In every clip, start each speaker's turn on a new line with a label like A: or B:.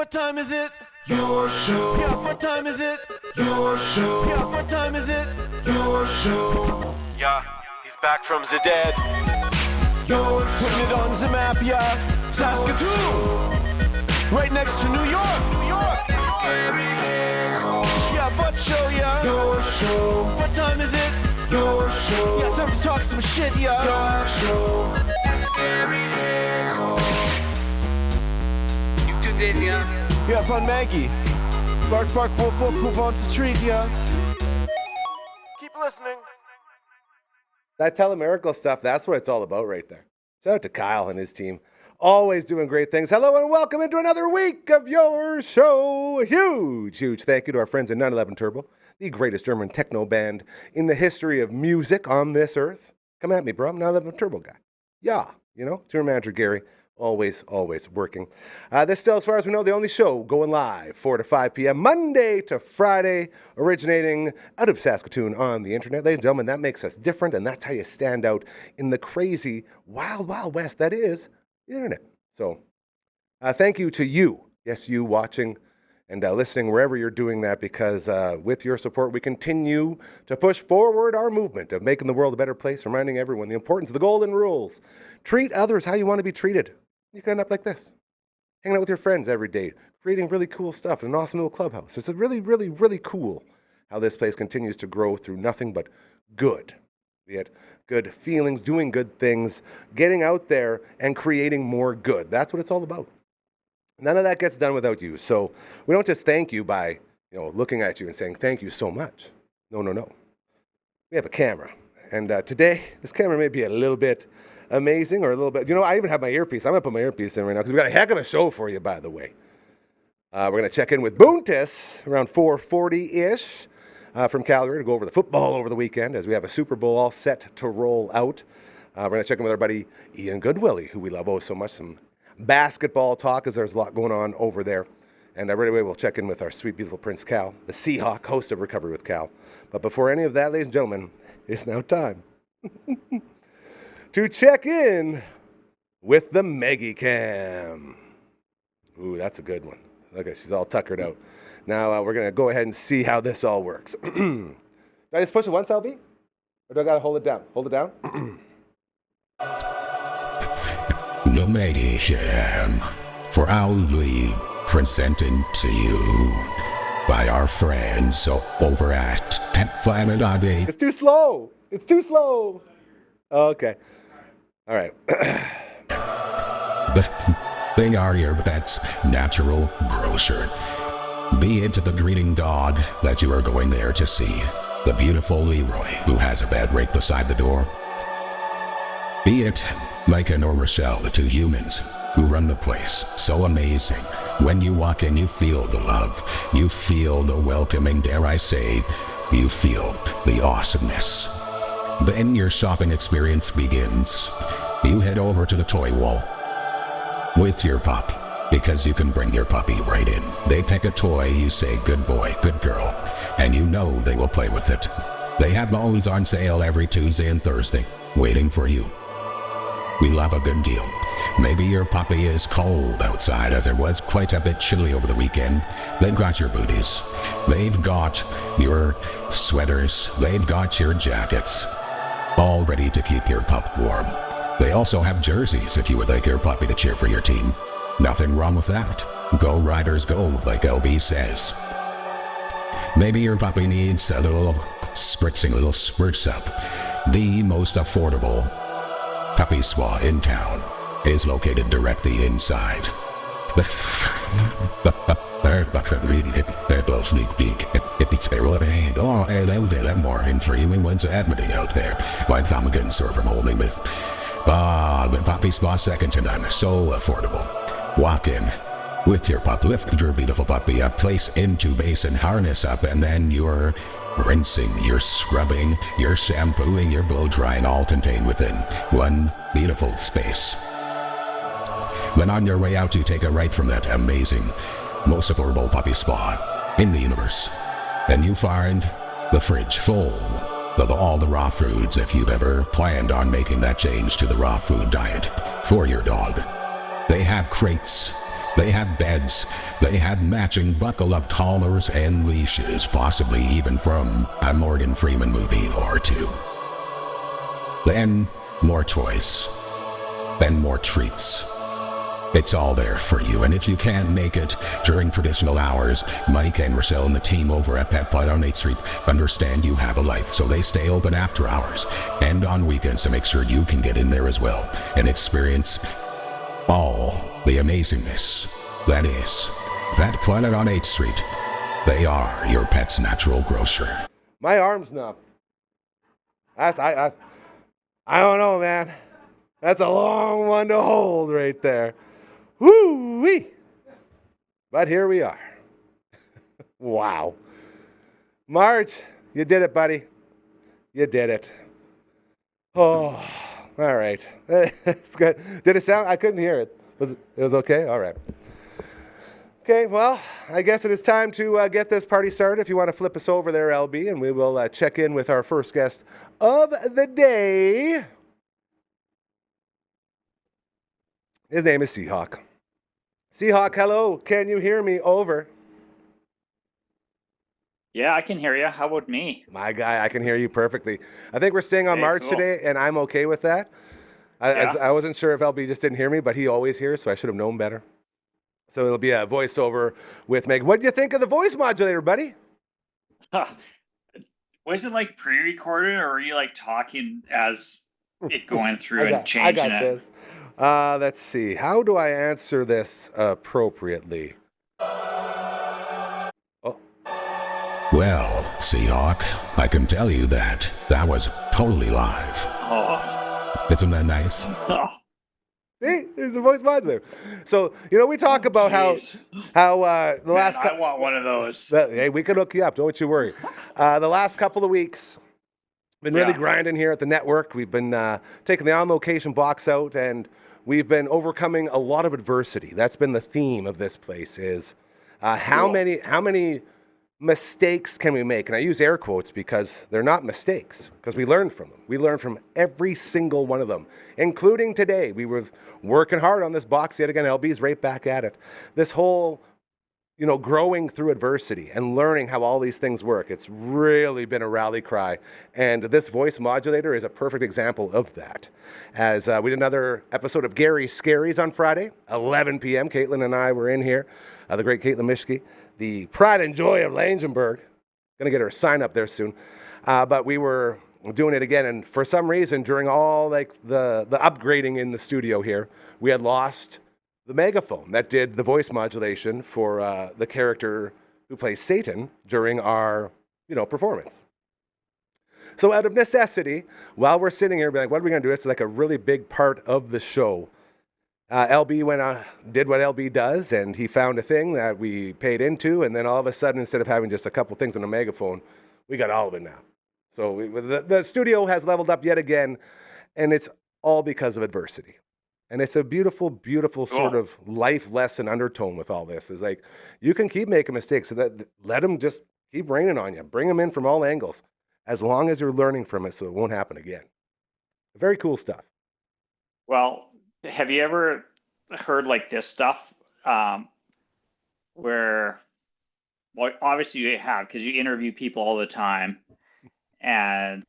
A: What time is it? Your show. Yeah, what time is it? Your show. Yeah, what time is it? Your show. Yeah, he's back from the dead. Your show. Putting it on the map, yeah. Saskatoon. Right next to New York. New York. Yeah, what show, yeah. Your show. What time is it? Your show. Yeah, time to talk some shit, yeah. Your show.
B: You've tuned in, yeah?
A: Yeah, fun Maggie. Bark, bark, wolf, wolf, move on to treat, yeah. Keep listening.
C: That telemiracle stuff, that's what it's all about right there. Shout out to Kyle and his team. Always doing great things. Hello and welcome into another week of your show. A huge thank you to our friends at 911 Turbo, the greatest German techno band in the history of music on this earth. Come at me, bro. I'm 911 Turbo guy. Yeah, you know, tour manager Gary. Always working. This still, as far as we know, the only show going live 4 to 5 p.m. Monday to Friday, originating out of Saskatoon on the internet. Ladies and gentlemen, that makes us different, and that's how you stand out in the crazy wild west that is the internet. So thank you to you, yes, you watching and listening wherever you're doing that, because with your support, we continue to push forward our movement of making the world a better place, reminding everyone the importance of the golden rules. Treat others how you want to be treated. You can end up like this, hanging out with your friends every day, creating really cool stuff in an awesome little clubhouse. It's really cool how this place continues to grow through nothing but good. Be it good feelings, doing good things, getting out there and creating more good. That's what it's all about. None of that gets done without you. So we don't just thank you by, looking at you and saying thank you so much. No. We have a camera. And today, this camera may be a little bit amazing or a little bit, I even have my earpiece. I'm going to put my earpiece in right now because we've got a heck of a show for you, by the way. We're going to check in with Boontis around 4:40-ish from Calgary to go over the football over the weekend as we have a Super Bowl all set to roll out. We're going to check in with our buddy Ian Goodwillie, who we love so much. Some basketball talk, as there's a lot going on over there. And right away, we'll check in with our sweet, beautiful Prince Cal, the Seahawk, host of Recovery with Cal. But before any of that, ladies and gentlemen, it's now time to check in with the Meggie Cam. Ooh, that's a good one. Look at, she's all tuckered out. Now we're going to go ahead and see how this all works. Do I just push it once, LB? Or do I got to hold it down? Hold it down?
D: The Meggie Cam, proudly presented to you by our friends over at Planet Ave.
C: It's too slow. It's too slow. Okay. All right.
D: They are your pet's natural grocer. Be it the greeting dog that you are going there to see, the beautiful Leroy who has a bed right beside the door. Be it Micah or Rochelle, the two humans who run the place, so amazing. When you walk in, you feel the love, you feel the welcoming, dare I say, you feel the awesomeness. Then your shopping experience begins. You head over to the toy wall with your pup, because you can bring your puppy right in. They pick a toy, you say, good boy, good girl, and you know they will play with it. They have bones on sale every Tuesday and Thursday, waiting for you. We love a good deal. Maybe your puppy is cold outside, as it was quite a bit chilly over the weekend. They've got your booties. They've got your sweaters. They've got your jackets, all ready to keep your pup warm. They also have jerseys if you would like your puppy to cheer for your team. Nothing wrong with that. Go Riders go, like LB says. Maybe your puppy needs a little spritzing, little spritz up. The most affordable puppy spa in town is located directly inside. More in free one's admitting out there. Why I'm a good server holding this. The puppy spa second to none. So affordable. Walk in with your pup, lift your beautiful puppy up, place into basin, harness up, and then you're rinsing, you're scrubbing, you're shampooing, you're blow drying, all contained within one beautiful space. Then on your way out, you take a right from that amazing, most affordable puppy spa in the universe. Then you find the fridge full of all the raw foods if you've ever planned on making that change to the raw food diet for your dog. They have crates They had beds. They had matching buckle-up collars and leashes, possibly even from a Morgan Freeman movie or two. Then more choice. Then more treats. It's all there for you, and if you can't make it during traditional hours, Mike and Rochelle and the team over at Pet Fight on 8th Street understand you have a life, so they stay open after hours and on weekends to make sure you can get in there as well and experience all the amazingness that is Pet Fight on 8th Street. They are your pet's natural grocer.
C: My arm's numb. I don't know, man. That's a long one to hold right there. Woo-wee! But here we are. Wow. Marge, you did it, buddy. You did it. Oh, all right. It's good. Did it sound? I couldn't hear it. It was okay? All right. Okay, well, I guess it is time to get this party started. If you want to flip us over there, LB, and we will check in with our first guest of the day. His name is Seahawk. Seahawk, hello. Can you hear me? Over.
B: Yeah, I can hear you. How about me?
C: My guy, I can hear you perfectly. I think we're staying on
B: Hey,
C: March
B: cool.
C: today, and I'm okay with that. I wasn't sure if LB just didn't hear me, but he always hears, so I should have known better. So it'll be a voiceover with Meg. What do you think of the voice modulator, buddy?
B: Was it like pre-recorded, or were you like talking as it going through and
C: I
B: changing
C: got
B: it?
C: this. Let's see. How do I answer this appropriately?
D: Well, Seahawk, I can tell you that was totally live.
B: Oh.
D: Isn't that nice?
B: Oh.
C: See, it's a voice modulator. So, we talk about
B: Jeez.
C: how the
B: Man,
C: last
B: I want one of those.
C: hey, we can hook you up. Don't you worry. The last couple of weeks, been really
B: Yeah.
C: grinding here at the network. We've been taking the on-location box out, and we've been overcoming a lot of adversity. That's been the theme of this place. Is how
B: Cool.
C: many mistakes can we make? And I use air quotes because they're not mistakes, because we learn from them. We learn from every single one of them, including today. We were working hard on this box yet again. LB's right back at it. This whole, growing through adversity and learning how all these things work. It's really been a rally cry. And this voice modulator is a perfect example of that. As we did another episode of Gary's Scaries on Friday, 11 p.m. Caitlin and I were in here. The great Caitlin Mischke, the pride and joy of Langenberg. Going to get her a sign up there soon. But we were doing it again. And for some reason, during all the upgrading in the studio here, we had lost the megaphone that did the voice modulation for the character who plays Satan during our, performance. So out of necessity, while we're sitting here, be like, what are we going to do? It's like a really big part of the show. LB did what LB does, and he found a thing that we paid into, and then all of a sudden, instead of having just a couple things on a megaphone, we got all of it now. So the studio has leveled up yet again, and it's all because of adversity. And it's a beautiful, beautiful sort of life lesson undertone with all this. Is like, you can keep making mistakes, so that let them just keep raining on you. Bring them in from all angles, as long as you're learning from it so it won't happen again. Very cool stuff.
B: Well, have you ever heard like this stuff where, well, obviously you have, because you interview people all the time, and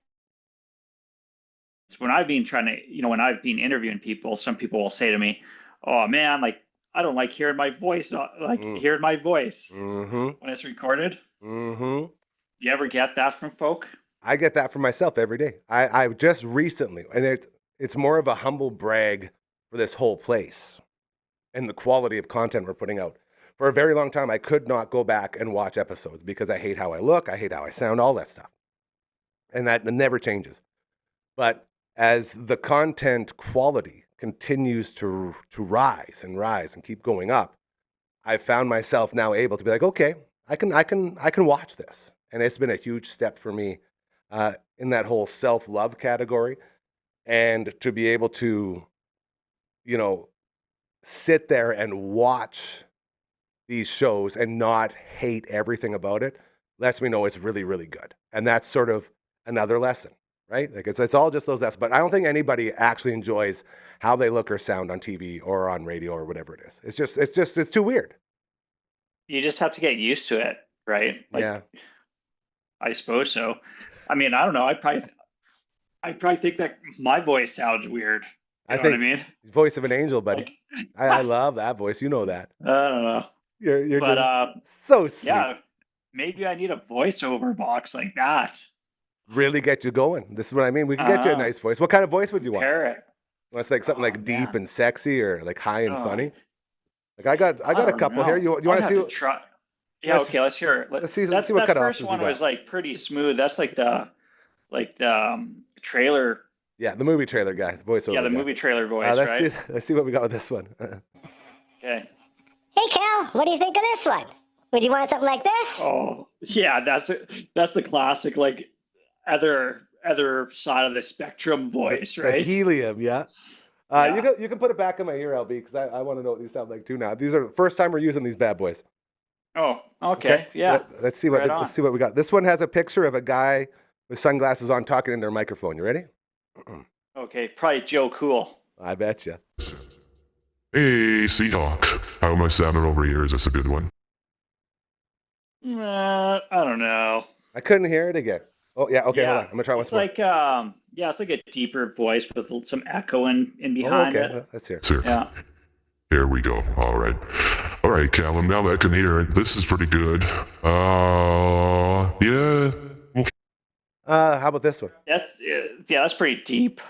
B: when I've been when I've been interviewing people, some people will say to me, "Oh man, like I don't like hearing my voice, hearing my voice when it's recorded."
C: Mm-hmm.
B: You ever get that from folk?
C: I get that from myself every day. I just recently, and it's more of a humble brag for this whole place and the quality of content we're putting out. For a very long time, I could not go back and watch episodes because I hate how I look, I hate how I sound, all that stuff. And that never changes. But as the content quality continues to rise and keep going up, I found myself now able to be like, okay, I can watch this. And it's been a huge step for me in that whole self-love category. And to be able to, sit there and watch these shows and not hate everything about it lets me know it's really, really good. And that's sort of another lesson, right? Like it's all just those S. But I don't think anybody actually enjoys how they look or sound on TV or on radio or whatever it is. It's too weird.
B: You just have to get used to it, right? Like,
C: yeah.
B: I suppose so. I mean, I don't know. I probably think that my voice sounds weird. You know what I mean?
C: Voice of an angel, buddy.
B: Like,
C: I love that voice. You know that.
B: I don't know.
C: You're
B: But,
C: just so sweet.
B: Yeah, maybe I need a voiceover box like that.
C: Really get you going. This is what I mean. We can get you a nice voice. What kind of voice would you want?
B: Parrot.
C: Want like something like deep and sexy, or like high and funny? Like I got a couple
B: know.
C: here. You want to see?
B: Try. Yeah. Okay. Let's hear it.
C: Let's see what kind of
B: that
C: options
B: first one
C: we got.
B: was like pretty smooth. That's like the trailer.
C: Yeah, the movie trailer guy, voiceover.
B: Yeah, the
C: guy.
B: movie trailer voice, right?
C: Let's see what we got with this one.
B: Okay.
E: Hey, Cal, what do you think of this one? Would you want something like this?
B: Oh, yeah, that's the classic, like other side of the spectrum voice, right?
C: The helium, yeah.
B: Yeah.
C: You can put it back in my ear, LB, because I want to know what these sound like too now. These are the first time we're using these bad boys.
B: Oh, okay. Yeah.
C: Let's see what we got. This one has a picture of a guy with sunglasses on talking into a microphone. You ready?
B: Okay, probably Joe Cool.
C: I bet you.
F: Hey, Sea-Hawk. How am I sounding over here? Is this a good one?
B: I don't know.
C: I couldn't hear it again. Oh, yeah. Okay, hold on. I'm going to try once more.
B: It's like, it's like a deeper voice with some echo in behind it.
C: Let's hear it.
F: Let's hear it.
B: Yeah.
F: Here we go. All right, Callum. Now that I can hear it, this is pretty good. Yeah.
C: How about this one?
B: That's pretty deep.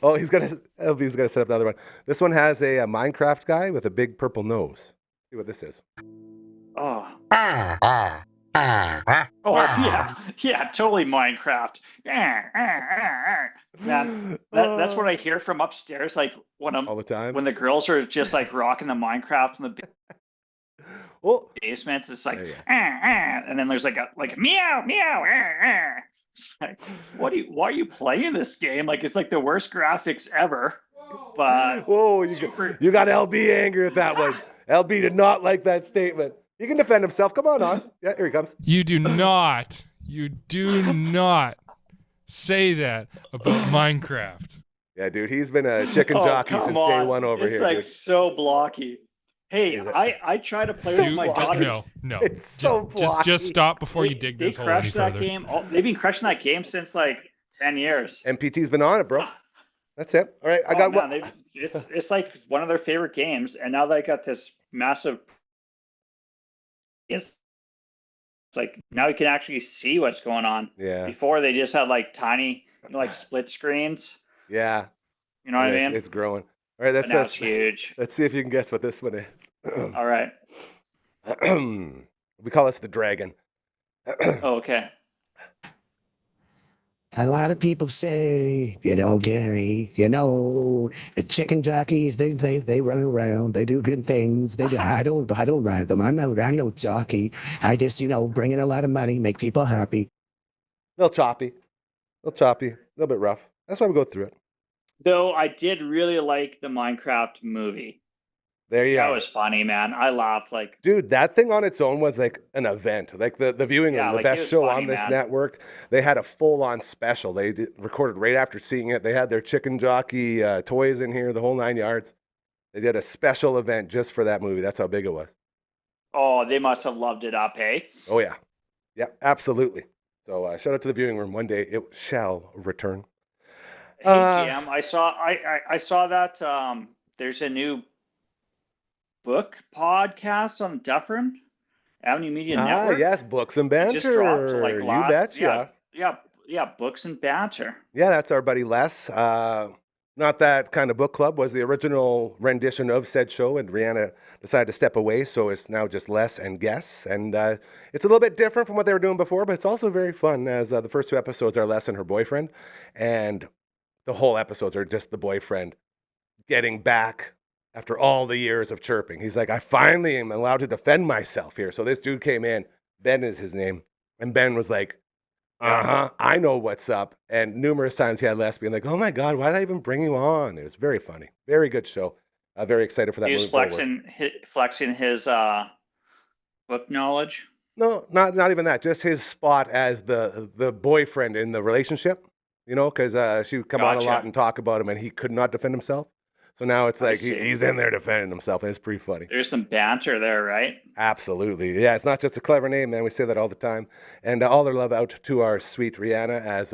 C: Oh, LB's gonna set up another one. This one has a Minecraft guy with a big purple nose. See what this is.
B: Oh. Yeah, totally Minecraft. Man, that's what I hear from upstairs, like
C: all the time.
B: When the girls are just like rocking the Minecraft in the basement. It's like, and then there's like a meow meow. It's like, why are you playing this game? Like it's like the worst graphics ever. But
C: you got LB angry at that one. LB did not like that statement. He can defend himself. Come on. Yeah, here he comes.
G: You do not say that about Minecraft.
C: Yeah, dude, he's been a chicken jockey since day one over
B: it's
C: here.
B: It's like
C: dude.
B: So blocky. Hey, I try to play with my daughters.
G: No.
C: It's so
G: just stop before you dig this hole any further.
B: Game. They've been crushing that game since like 10 years.
C: MPT's been on it, bro. That's it. All right, I got one.
B: It's like one of their favorite games, and now they got this massive. It's like now you can actually see what's going on.
C: Yeah.
B: Before they just had like tiny, like split screens.
C: Yeah.
B: You know what I mean?
C: It's growing. All right,
B: that's huge.
C: Let's see if you can guess what this one is.
B: All right.
C: We call this the dragon.
B: Okay.
H: A lot of people say, Gary, the chicken jockeys, they run around, they do good things. I don't ride them. I'm no jockey. I just, bring in a lot of money, make people happy.
C: A little choppy, a little bit rough. That's why we go through it.
B: Though I did really like the Minecraft movie.
C: There you go.
B: That was funny, man. I laughed
C: dude, that thing on its own was like an event. Like the viewing room, the best show on this network. They had a full-on special. They recorded right after seeing it. They had their chicken jockey toys in here, the whole 9 yards. They did a special event just for that movie. That's how big it was.
B: Oh, they must have loved it up, hey?
C: Oh, yeah. Yeah, absolutely. So shout out to the viewing room. One day it shall return.
B: Hey, GM, I saw that there's a new book podcast on Dufferin Avenue Media Network.
C: Yes, Books and Banter.
B: It just dropped like
C: you betcha.
B: Yeah, Books and Banter.
C: Yeah, that's our buddy Les. Not That Kind of Book Club was the original rendition of said show, and Rihanna decided to step away, so it's now just Les and guests. And it's a little bit different from what they were doing before, but it's also very fun, as the first 2 episodes are Les and her boyfriend, and the whole episodes are just the boyfriend getting back after all the years of chirping. He's like, I finally am allowed to defend myself here. So this dude came in, Ben is his name, and Ben was like, I know what's up. And numerous times he had Les being like, oh my God, why did I even bring you on? It was very funny. Very good show. Very excited for that movie.
B: He was flexing his book knowledge?
C: No, not even that. Just his spot as the boyfriend in the relationship. you know, because she would come on a lot and talk about him, and he could not defend himself. So now it's like he's in there defending himself, and it's pretty funny.
B: There's some banter there, right?
C: Absolutely. Yeah, it's not just a clever name, man. We say that all the time. And all their love out to our sweet Rihanna as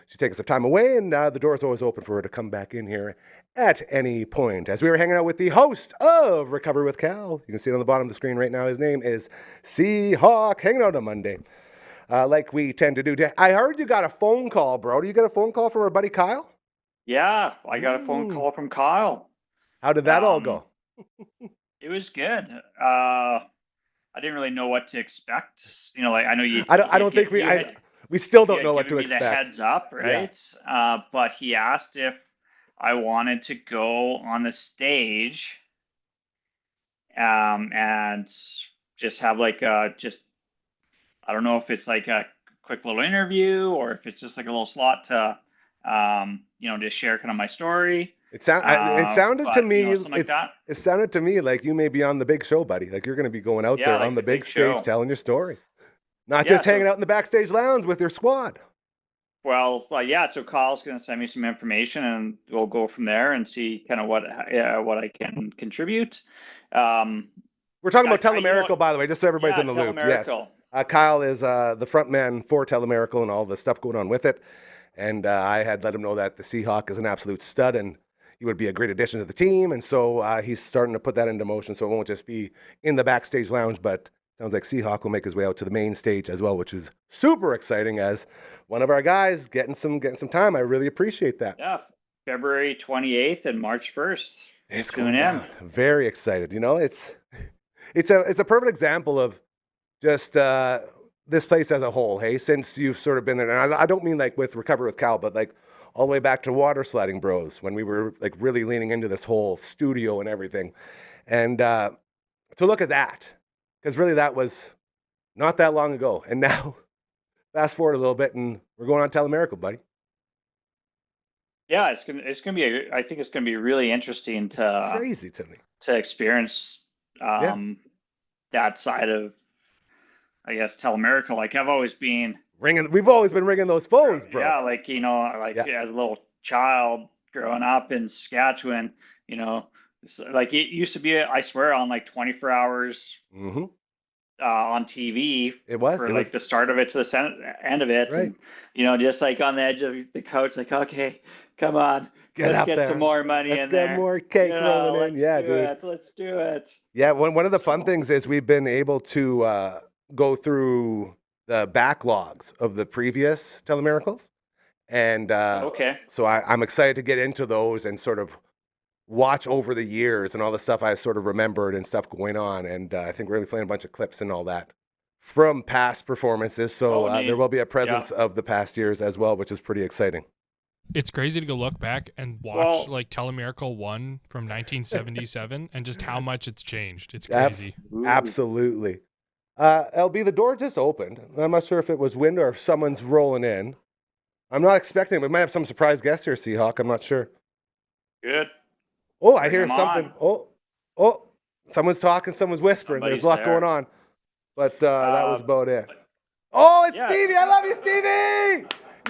C: she's taking some time away, and the door's always open for her to come back in here at any point. As we were hanging out with the host of Recover with Cal, you can see it on the bottom of the screen right now. His name is Seahawk, hanging out on Monday, like we tend to do. I heard you got a phone call, bro. Do you get a phone call from our buddy Kyle?
B: Yeah, I got a phone call from Kyle.
C: How did that all go?
B: It was good. I didn't really know what to expect. You know, like I know you.
C: I don't think we still don't know what to expect.
B: The heads up, right? Yeah. But he asked if I wanted to go on the stage, and just have like I don't know if it's like a quick little interview or if it's just like a little slot to, just share kind of my story.
C: It sounded to me,
B: like that.
C: It sounded to me like you may be on the big show, buddy. Like you're going to be going out there like on the big stage telling your story, not just hanging out in the backstage lounge with your squad.
B: Well, so Kyle's going to send me some information, and we'll go from there and see kind of what I can contribute.
C: We're talking about Telemiracle, by the way, just so everybody's in the loop. Yes. Kyle is the front man for Telemiracle and all the stuff going on with it. And I had let him know that the Seahawk is an absolute stud and he would be a great addition to the team. And so he's starting to put that into motion. So it won't just be in the backstage lounge, but sounds like Seahawk will make his way out to the main stage as well, which is super exciting as one of our guys getting some time. I really appreciate that.
B: Yeah, February 28th and March 1st.
C: It's going in. Very excited. You know, it's a perfect example of just this place as a whole, hey, since you've sort of been there. And I don't mean like with Recover with Cal, but like all the way back to Water Sliding Bros when we were like really leaning into this whole studio and everything. And to look at that, because really that was not that long ago. And now fast forward a little bit and we're going on Telemiracle, buddy.
B: Yeah, it's gonna be. I think it's gonna be really interesting to
C: crazy to me
B: to experience that side of, I guess, Telemiracle. Like I've always been
C: ringing. We've always been ringing those phones, bro.
B: Yeah, like as a little child growing up in Saskatchewan, like it used to be. I swear on like 24 hours.
C: Mm-hmm.
B: On TV,
C: it was
B: the start of it to the end of it,
C: right.
B: And, just like on the edge of the couch, like, okay, come on, let's get some more money in there.
C: Let's get more cake rolling in. Yeah, dude.
B: Let's do it.
C: Yeah, one of the fun things is we've been able to go through the backlogs of the previous Telemiracles, and so I'm excited to get into those and sort of watch over the years and all the stuff I sort of remembered and stuff going on. And I think we're going to be playing a bunch of clips and all that from past performances. So there will be a presence of the past years as well, which is pretty exciting.
G: It's crazy to go look back and watch like Telemiracle 1 from 1977 and just how much it's changed. It's crazy.
C: Absolutely. LB, the door just opened. I'm not sure if it was wind or if someone's rolling in. I'm not expecting it. We might have some surprise guests here, Seahawk. I'm not sure.
B: Good.
C: Oh, I hear something. On. Oh, someone's talking, someone's whispering. There's a lot going on. But that was about it. Oh, it's Stevie. I love you, Stevie.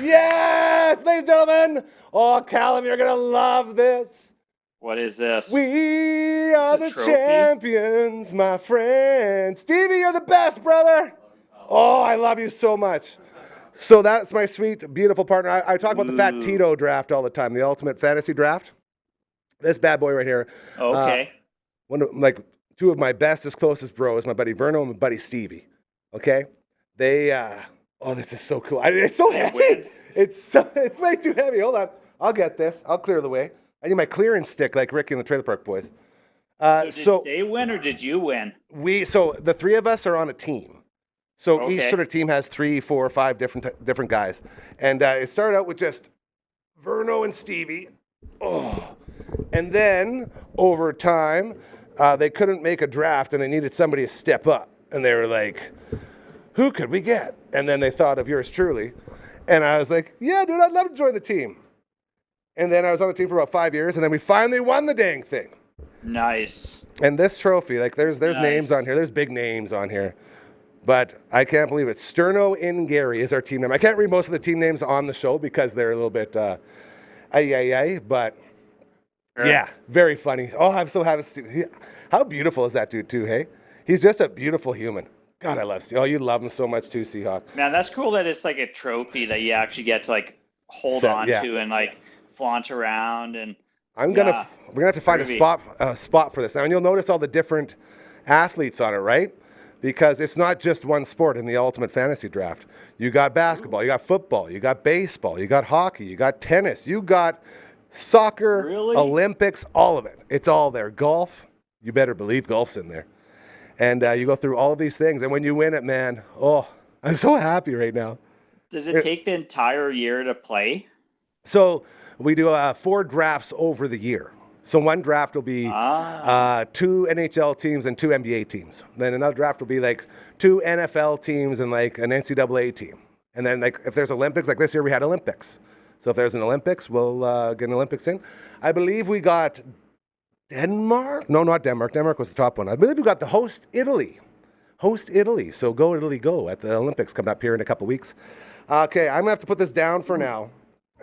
C: Yes, ladies and gentlemen. Oh, Callum, you're going to love this.
B: What is this?
C: We are the champions, my friend. Stevie, you're the best, brother. Oh, I love you so much. So that's my sweet, beautiful partner. I talk about the Fat Tito draft all the time, the ultimate fantasy draft. This bad boy right here.
B: Okay.
C: Two of my bestest, closest bros, my buddy Verno and my buddy Stevie. Okay? They, this is so cool. It's so heavy. It's way too heavy. Hold on. I'll get this. I'll clear the way. I need my clearance stick like Ricky and the Trailer Park Boys.
B: So did they win or did you win?
C: So the three of us are on a team. So each sort of team has 3, 4, 5 different guys. And it started out with just Verno and Stevie. Oh. And then, over time, they couldn't make a draft, and they needed somebody to step up. And they were like, who could we get? And then they thought of yours truly. And I was like, yeah, dude, I'd love to join the team. And then I was on the team for about 5 years, and then we finally won the dang thing.
B: Nice.
C: And this trophy, like, there's names on here. There's big names on here. But I can't believe it. Sterno in Gary is our team name. I can't read most of the team names on the show because they're a little bit but yeah, very funny. Oh, I'm so happy. How beautiful is that dude too, hey? He's just a beautiful human. God, I love Steve. Oh, you love him so much too, Seahawk.
B: Man, that's cool that it's like a trophy that you actually get to like hold on to and like flaunt around. And
C: we're gonna have to find a spot for this now, and you'll notice all the different athletes on it, right? Because it's not just one sport in the Ultimate Fantasy Draft. You got basketball, you got football, you got baseball, you got hockey, you got tennis, you got soccer, Olympics, all of it. It's all there. Golf, you better believe golf's in there. And you go through all of these things, and when you win it, man, oh, I'm so happy right now.
B: Does it take the entire year to play?
C: So we do 4 drafts over the year. So one draft will be 2 NHL teams and 2 NBA teams. Then another draft will be like 2 NFL teams and like an NCAA team. And then like if there's Olympics, like this year we had Olympics. So if there's an Olympics, we'll get an Olympics in. I believe we got Denmark? No, not Denmark. Denmark was the top one. I believe we got the host Italy. So go Italy, go at the Olympics coming up here in a couple weeks. Okay, I'm going to have to put this down for now.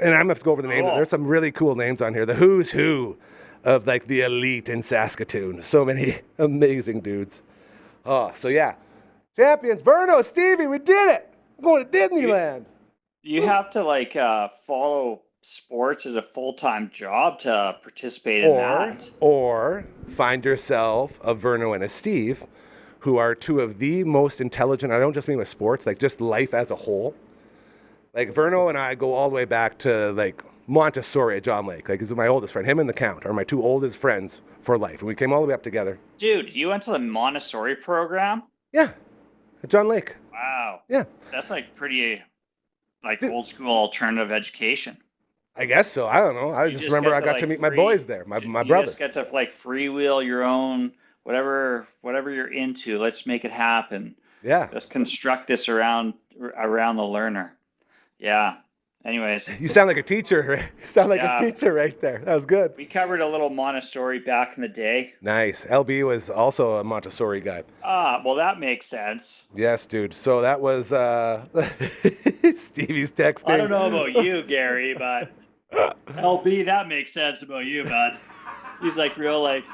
C: And I'm going to have to go over the names. There's some really cool names on here. The who's who of like the elite in Saskatoon. So many amazing dudes. Oh, so yeah. Champions, Verno, Stevie, we did it. We're going to Disneyland.
B: You have to like follow sports as a full-time job to participate in that.
C: Or find yourself a Verno and a Steve, who are 2 of the most intelligent, I don't just mean with sports, like just life as a whole. Like Verno and I go all the way back to like Montessori at John Lake. Like he's my oldest friend. Him and the Count are my 2 oldest friends for life. And we came all the way up together.
B: Dude, you went to the Montessori program?
C: Yeah, at John Lake.
B: Wow.
C: Yeah.
B: That's like pretty like old school alternative education.
C: I guess so. I don't know. I just remember I got to meet my boys there, my brothers.
B: You just get to like freewheel your own whatever you're into. Let's make it happen.
C: Yeah.
B: Let's construct this around the learner. Yeah. Anyways.
C: You sound like a teacher. You sound like a teacher right there. That was good.
B: We covered a little Montessori back in the day.
C: Nice. LB was also a Montessori guy.
B: Well, that makes sense.
C: Yes, dude. So that was Stevie's texting.
B: I don't know about you, Gary, but LB, that makes sense about you, bud. He's like real like.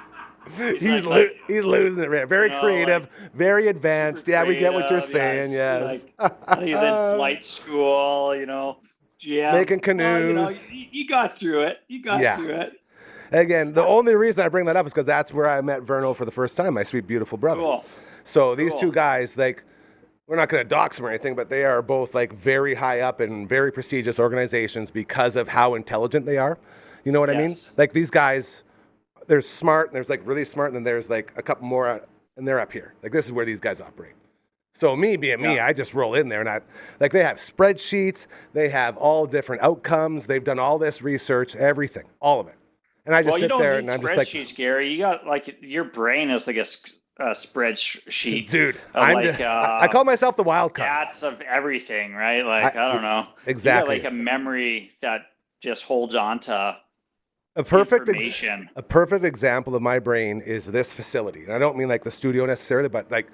C: He's losing it, man. Very creative, like, very advanced. Yeah, we get what you're saying. Yes.
B: Like, he's in flight school, GM.
C: Making canoes.
B: You got through it. Through it.
C: Again, the only reason I bring that up is because that's where I met Verno for the first time, my sweet, beautiful brother.
B: Cool.
C: So these 2 guys, like, we're not going to dox them or anything, but they are both like very high up in very prestigious organizations because of how intelligent they are. You know what I mean? Like these guys, there's smart, and there's like really smart, and then there's like a couple more, and they're up here. Like this is where these guys operate. So me being me, I just roll in there, and like they have spreadsheets, they have all different outcomes, they've done all this research, everything, all of it. And I just sit there and I'm just like,
B: spreadsheets, Gary. You got like your brain is like a spreadsheet.
C: Dude, I call myself the wild card.
B: Stats of everything, right? Like I don't know.
C: Exactly.
B: You got like a memory that just holds on to
C: a perfect example of my brain is this facility. And I don't mean like the studio necessarily, but like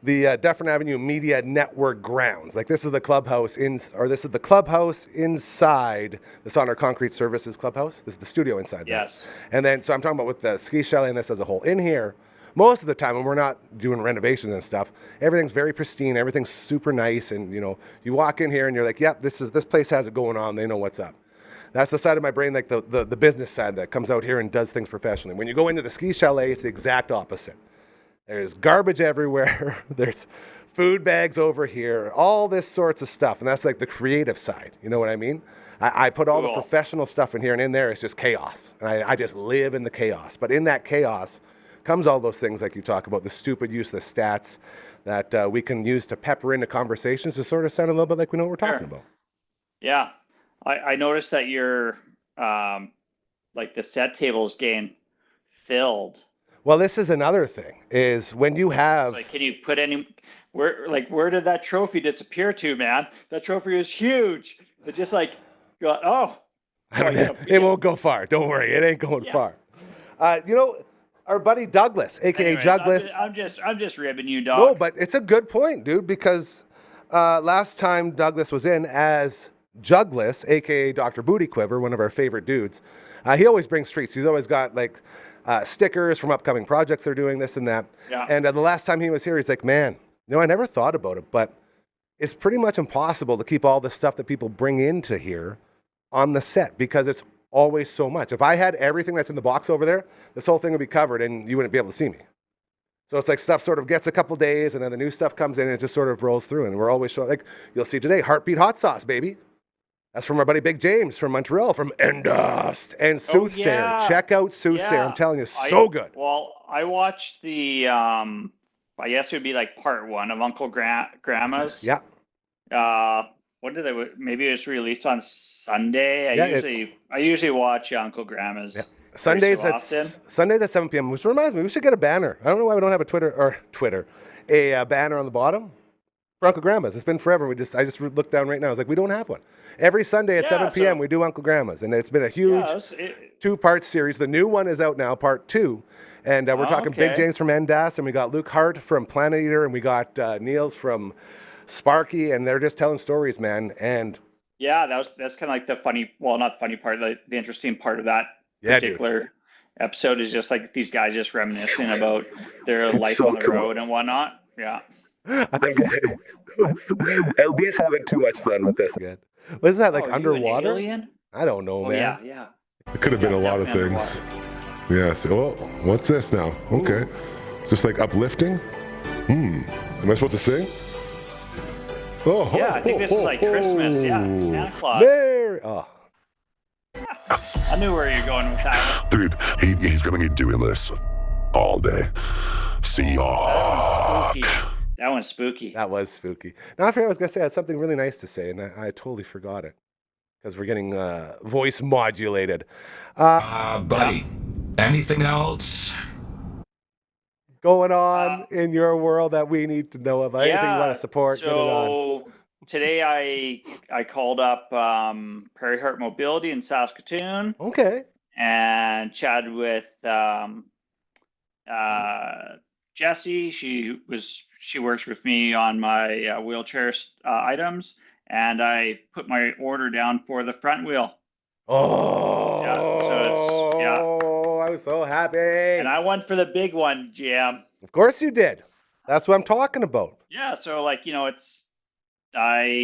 C: the Dufferin Avenue Media Network grounds. Like this is the clubhouse this is the clubhouse inside the Honor Concrete Services clubhouse. This is the studio inside there.
B: Yes.
C: And then, so I'm talking about with the ski chalet and this as a whole. In here, most of the time when we're not doing renovations and stuff, everything's very pristine, everything's super nice. And you walk in here and you're like, yep, this place has it going on. They know what's up. That's the side of my brain, like the business side that comes out here and does things professionally. When you go into the ski chalet, it's the exact opposite. There's garbage everywhere. There's food bags over here, all this sorts of stuff. And that's like the creative side. You know what I mean? I put all the professional stuff in here, and in there it's just chaos. And I just live in the chaos. But in that chaos comes all those things like you talk about, the stupid useless stats that we can use to pepper into conversations to sort of sound a little bit like we know what we're talking about.
B: Yeah. I noticed that your like the set tables getting filled.
C: Well, this is another thing is when you have
B: like, can you put where did that trophy disappear to, man? That trophy was huge. It just like got
C: it won't go far. Don't worry, it ain't going far. our buddy Douglas, aka
B: Anyways,
C: Douglas.
B: I'm just ribbing you, dog.
C: No, but it's a good point, dude, because last time Douglas was in as Jugless, aka Dr. Booty Quiver, one of our favorite dudes, he always brings treats. He's always got like stickers from upcoming projects they're doing, this and that.
B: Yeah.
C: And the last time he was here, he's like, man, I never thought about it, but it's pretty much impossible to keep all the stuff that people bring into here on the set because it's always so much. If I had everything that's in the box over there, this whole thing would be covered and you wouldn't be able to see me. So it's like stuff sort of gets a couple days and then the new stuff comes in and it just sort of rolls through. And we're always showing, like, you'll see today, Heartbeat Hot Sauce, baby. That's from our buddy Big James from Montreal, from Endust and Soothsayer.
B: Yeah.
C: Check out Soothsayer. I'm telling you, so good.
B: Well, I watched the, I guess it would be like part 1 of Uncle Grandma's.
C: Yeah.
B: What did they? Maybe it was released on Sunday. I usually watch Uncle Grandma's.
C: Yeah. Sundays at 7 p.m. Which reminds me, we should get a banner. I don't know why we don't have a banner on the bottom for Uncle Grandma's. It's been forever. I just looked down right now. I was like, we don't have one. Every Sunday at 7 p.m. we do Uncle Grandma's, and it's been a huge 2-part series. The new one is out now, part 2, and we're talking Big James from Endust, and we got Luke Hart from Planet Eater, and we got Niels from Sparky, and they're just telling stories, man. And
B: yeah, that's kind of like the funny, well, not funny part, the interesting part of that particular episode is just like these guys just reminiscing about their life on the road and whatnot. Yeah.
C: LB's having too much fun with this again. Wasn't that like underwater? I don't know, man.
B: Yeah.
F: It could have been a lot of things. Yeah. So, what's this now? Okay. Is this like uplifting? Am I supposed to sing?
B: I think this is like Christmas. Yeah, Santa Claus. I knew where you're going with that.
F: Dude, he's gonna be doing this all day. Seahawk.
B: That one's spooky.
C: That was spooky. Now, I forgot I was gonna say I had something really nice to say, and I totally forgot it because we're getting voice modulated.
D: Buddy, anything else
C: going on in your world that we need to know of? Anything you want to support?
B: So today I called up Prairie Heart Mobility in Saskatoon.
C: Okay.
B: And chatted with Jessie. She works with me on my wheelchair items, and I put my order down for the front wheel.
C: Oh.
B: Yeah. So
C: I was so happy.
B: And I went for the big one, Jam.
C: Of course you did. That's what I'm talking about.
B: Yeah. So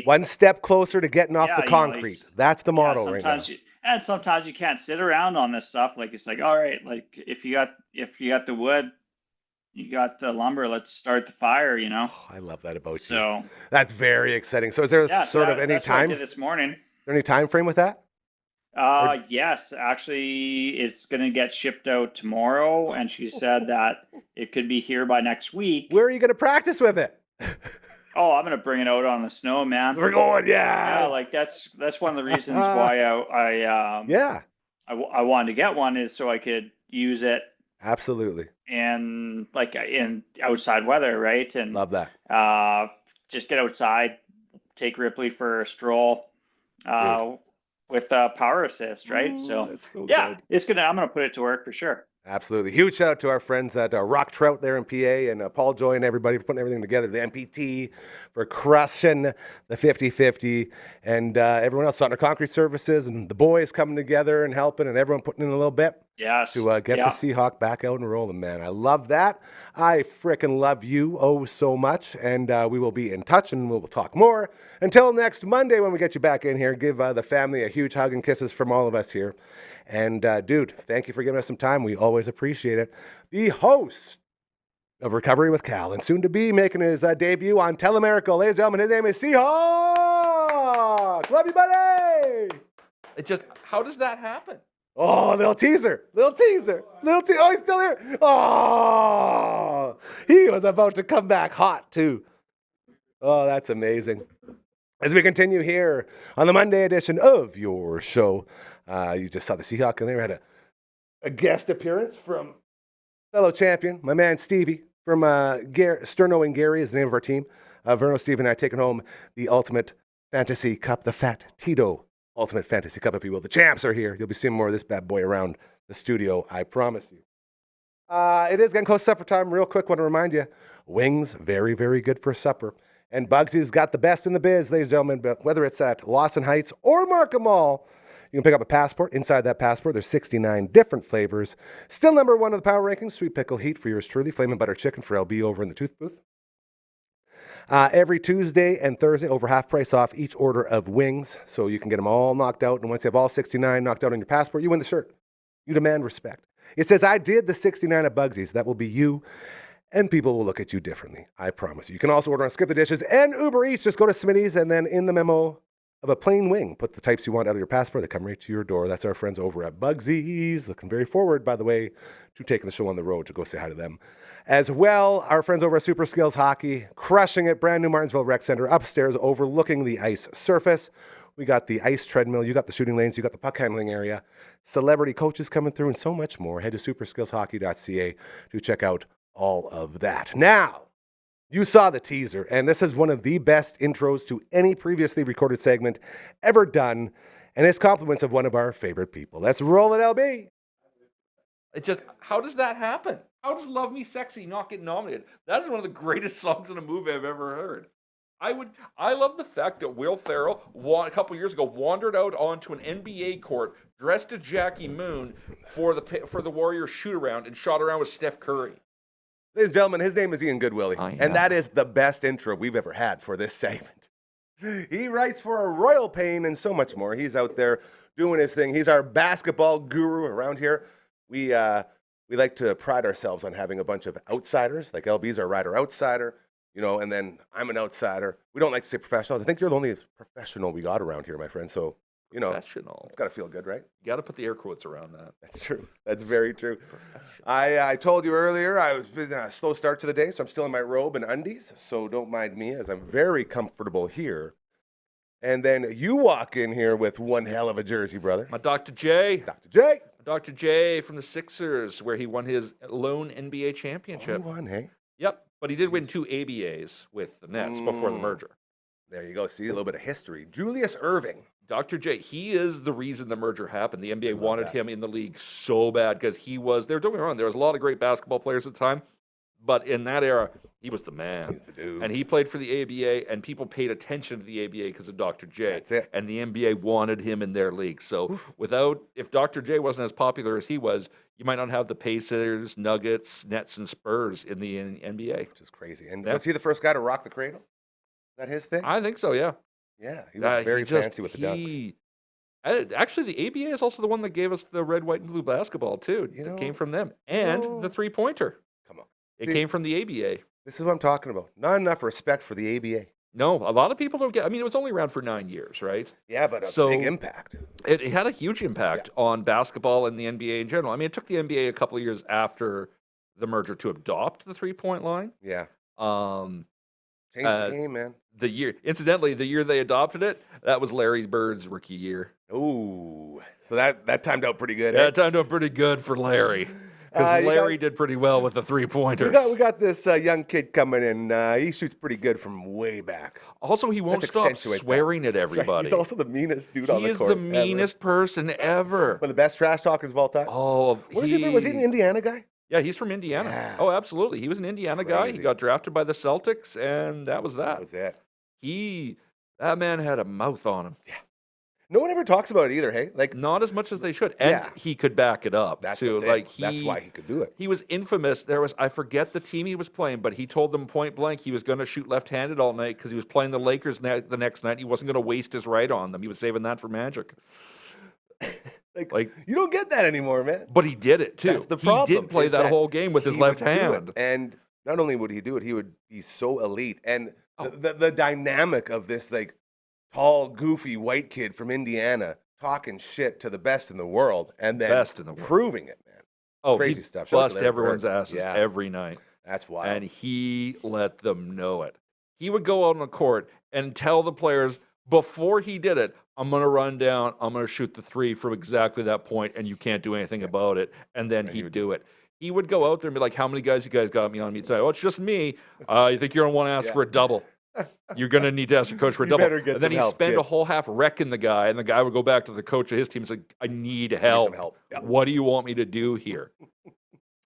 C: one step closer to getting off the concrete. That's the motto right now.
B: And sometimes you can't sit around on this stuff. Like it's like, all right, like if you got the wood, you got the lumber, let's start the fire, you know.
C: Oh, I love that about you.
B: So
C: that's very exciting. So is there any time?
B: What I did this morning.
C: Is there any time frame with that?
B: Yes, actually it's gonna get shipped out tomorrow, and she said that it could be here by next week.
C: Where are you gonna practice with it?
B: Oh, I'm gonna bring it out on the snow, man.
C: We're going,
B: yeah. Like that's one of the reasons why I wanted to get one, is so I could use it.
C: Absolutely.
B: And like in outside weather, right? And
C: love that.
B: Just get outside, take Ripley for a stroll, with power assist, right? So yeah, good. I'm gonna put it to work for sure.
C: Absolutely. Huge shout out to our friends at Rock Trout there in PA, and Paul Joy and everybody for putting everything together. The MPT for crushing the 50-50, and everyone else, Sutner Concrete Services, and the boys coming together and helping, and everyone putting in a little bit.
B: Yes.
C: To get the Seahawk back out and rolling, man. I love that. I frickin' love you so much, and we will be in touch, and we'll talk more. Until next Monday when we get you back in here, give the family a huge hug and kisses from all of us here. And, dude, thank you for giving us some time. We always appreciate it. The host of Recovery with Cal, and soon to be making his debut on Telemiracle. Ladies and gentlemen, his name is Seahawk. Love you, buddy.
I: How does that happen?
C: Oh, little teaser. Oh, he's still here. Oh, he was about to come back hot, too. Oh, that's amazing. As we continue here on the Monday edition of your show, you just saw the Seahawk, and they had a guest appearance from fellow champion, my man Stevie, from Sterno and Gary is the name of our team. Verno, Steve, and I taking home the Ultimate Fantasy Cup, the Fat Tito Ultimate Fantasy Cup, if you will. The champs are here. You'll be seeing more of this bad boy around the studio, I promise you. It is getting close to supper time. Real quick, want to remind you, wings, very, very good for supper. And Bugsy's got the best in the biz, ladies and gentlemen. But whether it's at Lawson Heights or Markham Mall, you can pick up a passport. Inside that passport, there's 69 different flavors. Still number one of the power rankings, sweet pickle heat for yours truly. Flamin' butter chicken for LB over in the tooth booth. Every Tuesday and Thursday, over half price off each order of wings. So you can get them all knocked out. And once you have all 69 knocked out on your passport, you win the shirt. You demand respect. It says, I did the 69 at Bugsy's. That will be you. And people will look at you differently. I promise you. You can also order on Skip the Dishes and Uber Eats. Just go to Smitty's and then in the memo of a plain wing, put the types you want out of your passport. They come right to your door. That's our friends over at Bugsy's. Looking very forward, by the way, to taking the show on the road to go say hi to them. As well, our friends over at Super Skills Hockey, crushing it. Brand new Martinsville Rec Center upstairs overlooking the ice surface. We got the ice treadmill. You got the shooting lanes. You got the puck handling area. Celebrity coaches coming through and so much more. Head to superskillshockey.ca to check out all of that. Now, you saw the teaser, and this is one of the best intros to any previously recorded segment ever done, and it's compliments of one of our favorite people. Let's roll it, LB.
I: It just, how does that happen? How does Love Me Sexy not get nominated? That is one of the greatest songs in a movie I've ever heard. I love the fact that Will Ferrell, a couple years ago, wandered out onto an NBA court dressed as Jackie Moon for the Warriors shoot-around and shot around with Steph Curry.
C: Ladies and gentlemen, his name is Ian Goodwillie, and that is the best intro we've ever had for this segment. He writes for a Royal Pain and so much more. He's out there doing his thing. He's our basketball guru around here. We like to pride ourselves on having a bunch of outsiders, like LB's our rider outsider, and then I'm an outsider. We don't like to say professionals. I think you're the only professional we got around here, my friend. So,
I: professional.
C: It's got to feel good, right?
I: You got to put the air quotes around that.
C: That's true. That's very true. I told you earlier I was a slow start to the day, so I'm still in my robe and undies. So don't mind me, as I'm very comfortable here. And then you walk in here with one hell of a jersey, brother.
I: My Dr. J.
C: Dr. J.
I: Dr. J from the Sixers, where he won his lone NBA championship.
C: Oh, he won, hey?
I: Yep, but he did win 2 ABAs with the Nets before the merger.
C: There you go. See, a little bit of history. Julius Erving.
I: Dr. J, he is the reason the merger happened. The NBA wanted him in the league so bad because they were doing it wrong. There was a lot of great basketball players at the time, but in that era, he was the man.
C: He's the dude.
I: And he played for the ABA, and people paid attention to the ABA because of Dr. J.
C: That's it.
I: And the NBA wanted him in their league. So if Dr. J wasn't as popular as he was, you might not have the Pacers, Nuggets, Nets, and Spurs in the NBA.
C: Which is crazy. And was he the first guy to rock the cradle? Is that his thing?
I: I think so, yeah.
C: Yeah, he was very fancy with the dunks.
I: Actually, the ABA is also the one that gave us the red, white, and blue basketball, too. It came from them. And the three-pointer.
C: Come on.
I: It came from the ABA.
C: This is what I'm talking about. Not enough respect for the ABA.
I: No, a lot of people don't get. I mean, it was only around for 9 years, right?
C: Yeah, but a big impact.
I: It had a huge impact on basketball and the NBA in general. I mean, it took the NBA a couple of years after the merger to adopt the three-point line.
C: Yeah. Changed the game, man.
I: Incidentally, the year they adopted it, that was Larry Bird's rookie year.
C: Ooh, so that timed out pretty good.
I: Yeah, it timed out pretty good for Larry. Because Larry did pretty well with the three-pointers.
C: We got this young kid coming in. He shoots pretty good from way back.
I: Also, he won't stop swearing at everybody.
C: Right. He's also the meanest dude on the court.
I: He is the meanest person ever.
C: One of the best trash talkers of all time.
I: Oh,
C: was he an Indiana guy?
I: Yeah, he's from Indiana. Yeah. Oh, absolutely. He was an Indiana guy. He got drafted by the Celtics, and that was that.
C: That was it.
I: That man had a mouth on him.
C: Yeah. No one ever talks about it either, hey? Like,
I: not as much as they should. And he could back it up.
C: That's
I: too.
C: That's why he could do it.
I: He was infamous. I forget the team he was playing, but he told them point blank he was going to shoot left-handed all night because he was playing the Lakers the next night. He wasn't going to waste his right on them. He was saving that for Magic.
C: Like you don't get that anymore, man.
I: But he did it too.
C: That's the problem.
I: He did play that whole game with his left hand.
C: And not only would he do it, he would be so elite. And the dynamic of this tall, goofy white kid from Indiana talking shit to the best in the world and then proving it, man.
I: Oh,
C: crazy stuff.
I: Bust everyone's asses every night.
C: That's wild.
I: And he let them know it. He would go out on the court and tell the players before he did it, I'm going to run down, I'm going to shoot the three from exactly that point, and you can't do anything about it. And then he'd do it. He would go out there and be like, how many guys you guys got me on me tonight? Oh, it's just me. You think you're going to want to ask for a double? You're going to need to ask your coach for a double. And then he'd spend a whole half wrecking the guy, and the guy would go back to the coach of his team and say, I need help.
C: Yep.
I: What do you want me to do here?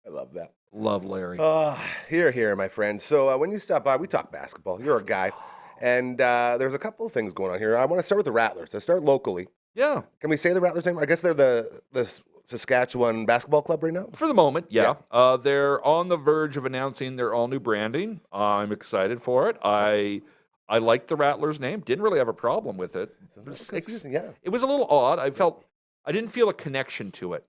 C: I love that.
I: Love Larry.
C: Here, my friend. So when you stop by, we talk basketball. You're a guy. And there's a couple of things going on here. I want to start with the Rattlers. I start locally.
I: Yeah.
C: Can we say the Rattlers name? I guess they're the Saskatchewan basketball club right now?
I: For the moment, yeah. They're on the verge of announcing their all-new branding. I'm excited for it. I like the Rattlers name. Didn't really have a problem with it.
C: It's a little confusing, yeah.
I: It was a little odd. I didn't feel a connection to it.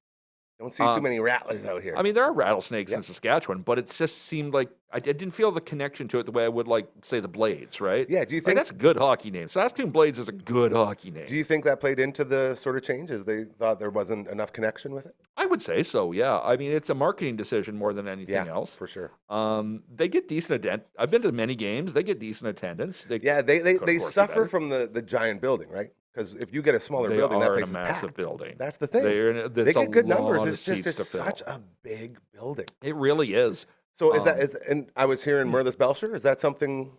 C: Don't see too many Rattlers out here.
I: I mean, there are rattlesnakes in Saskatchewan, but it just seemed like I didn't feel the connection to it the way I would, like, say, the Blades, right?
C: Yeah, do you think...
I: that's a good hockey name. Saskatoon Blades is a good hockey name.
C: Do you think that played into the sort of changes? They thought there wasn't enough connection with it?
I: I would say so, yeah. I mean, it's a marketing decision more than anything else.
C: For sure.
I: They get decent attendance. I've been to many games. They get decent attendance.
C: They suffer from the giant building, right? Because if you get a smaller building, that place is
I: massive
C: packed.
I: building.
C: That's the thing. They get good numbers. It's just such a big building.
I: It really is.
C: So and I was hearing Merlis Belcher. Is that something?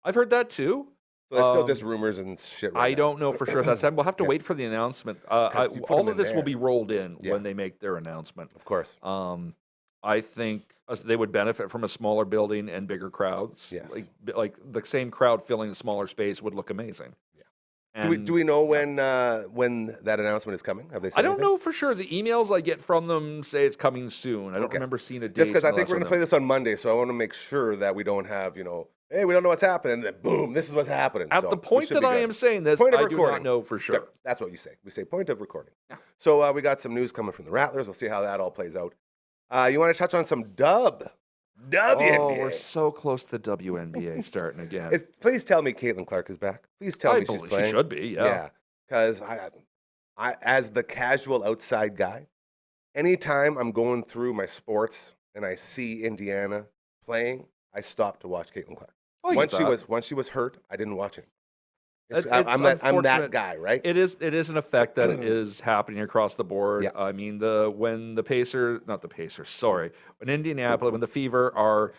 I: I've heard that too.
C: So it's still just rumors and shit. Right
I: I
C: now.
I: don't know for sure if that's happened. We'll have to wait for the announcement. All of this will be rolled in when they make their announcement.
C: Of course.
I: I think they would benefit from a smaller building and bigger crowds.
C: Yes.
I: Like the same crowd filling a smaller space would look amazing.
C: Do we know when that announcement is coming? Have they said
I: I don't
C: anything?
I: know for sure. The emails I get from them say it's coming soon. I don't remember seeing a date.
C: Just because I think we're going to play this on Monday, so I want to make sure that we don't have, hey, we don't know what's happening, and then boom, this is what's happening.
I: At the point that I am saying this, I do not know for sure.
C: Yep, that's what you say. We say point of recording. Yeah. So we got some news coming from the Rattlers. We'll see how that all plays out. You want to touch on some WNBA?
I: Oh, we're so close to WNBA starting again.
C: Please tell me Caitlin Clark is back. Please tell me she's playing.
I: She should be, yeah.
C: Because I, as the casual outside guy, anytime I'm going through my sports and I see Indiana playing, I stop to watch Caitlin Clark. Once she was hurt, I didn't watch it. I'm that guy, right?
I: It is an effect that is happening across the board. Yeah. I mean, when Indianapolis, when the Fever are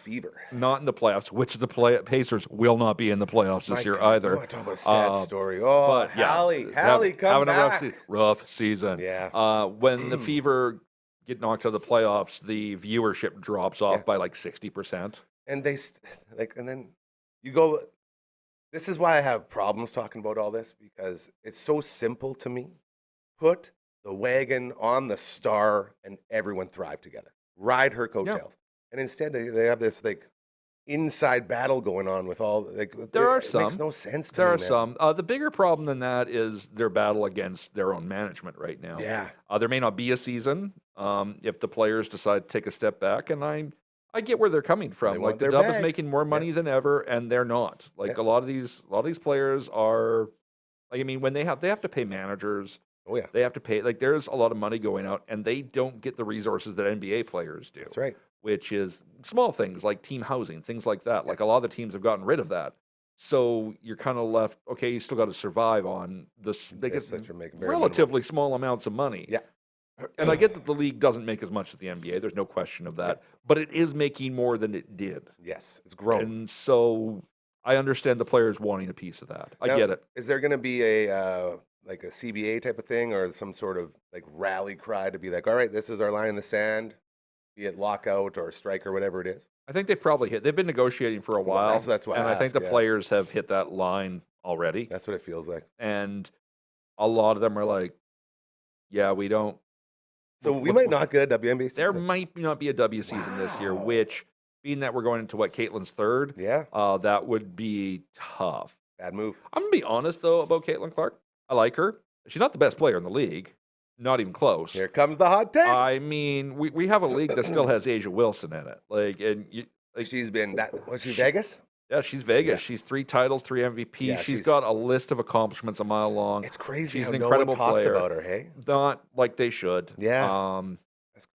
I: not in the playoffs, which the Pacers will not be in the playoffs this year either.
C: I want to talk about a sad story. Oh, Hallie, come back.
I: Rough season.
C: Yeah.
I: When the Fever get knocked out of the playoffs, the viewership drops off by like 60%.
C: And and then you go. This is why I have problems talking about all this, because it's so simple to me. Put the wagon on the star and everyone thrive together. Ride her coattails. Yeah. And instead they have this inside battle going on with all it makes no sense to me.
I: There are some. The bigger problem than that is their battle against their own management right now.
C: Yeah.
I: There may not be a season if the players decide to take a step back, and I get where they're coming from. Like the Dub is making more money than ever, and they're not. Like a lot of these players are. Like, I mean, when they have to pay managers.
C: Oh yeah.
I: They have to pay. Like there's a lot of money going out, and they don't get the resources that NBA players do.
C: That's right.
I: Which is small things like team housing, things like that. Yeah. Like a lot of the teams have gotten rid of that. So you're kind of left. Okay, you still got to survive on this. They get relatively small amounts of money.
C: Yeah.
I: And I get that the league doesn't make as much as the NBA. There's no question of that. But it is making more than it did.
C: Yes, it's grown.
I: And so I understand the players wanting a piece of that. I get it.
C: Is there going to be a CBA type of thing, or some sort of rally cry to be like, all right, this is our line in the sand, be it lockout or strike or whatever it is?
I: I think they've probably hit. They've been negotiating for a while.
C: Well, that's what
I: I think the players have hit that line already.
C: That's what it feels like.
I: And a lot of them are like, yeah, we don't.
C: So we might not get a WNBA season.
I: There might not be a W season this year, which, being that we're going into Caitlin's third, that would be tough.
C: Bad move.
I: I'm going to be honest, though, about Caitlin Clark. I like her. She's not the best player in the league. Not even close.
C: Here comes the hot takes.
I: I mean, we have a league that still has Asia Wilson in it.
C: She's been was she Vegas?
I: Yeah, she's Vegas. Yeah. She's 3 titles, 3 MVPs. Yeah, she's got a list of accomplishments a mile long.
C: It's crazy.
I: She's
C: how
I: an incredible
C: no one talks
I: player.
C: about her, hey?
I: Not like they should.
C: Yeah.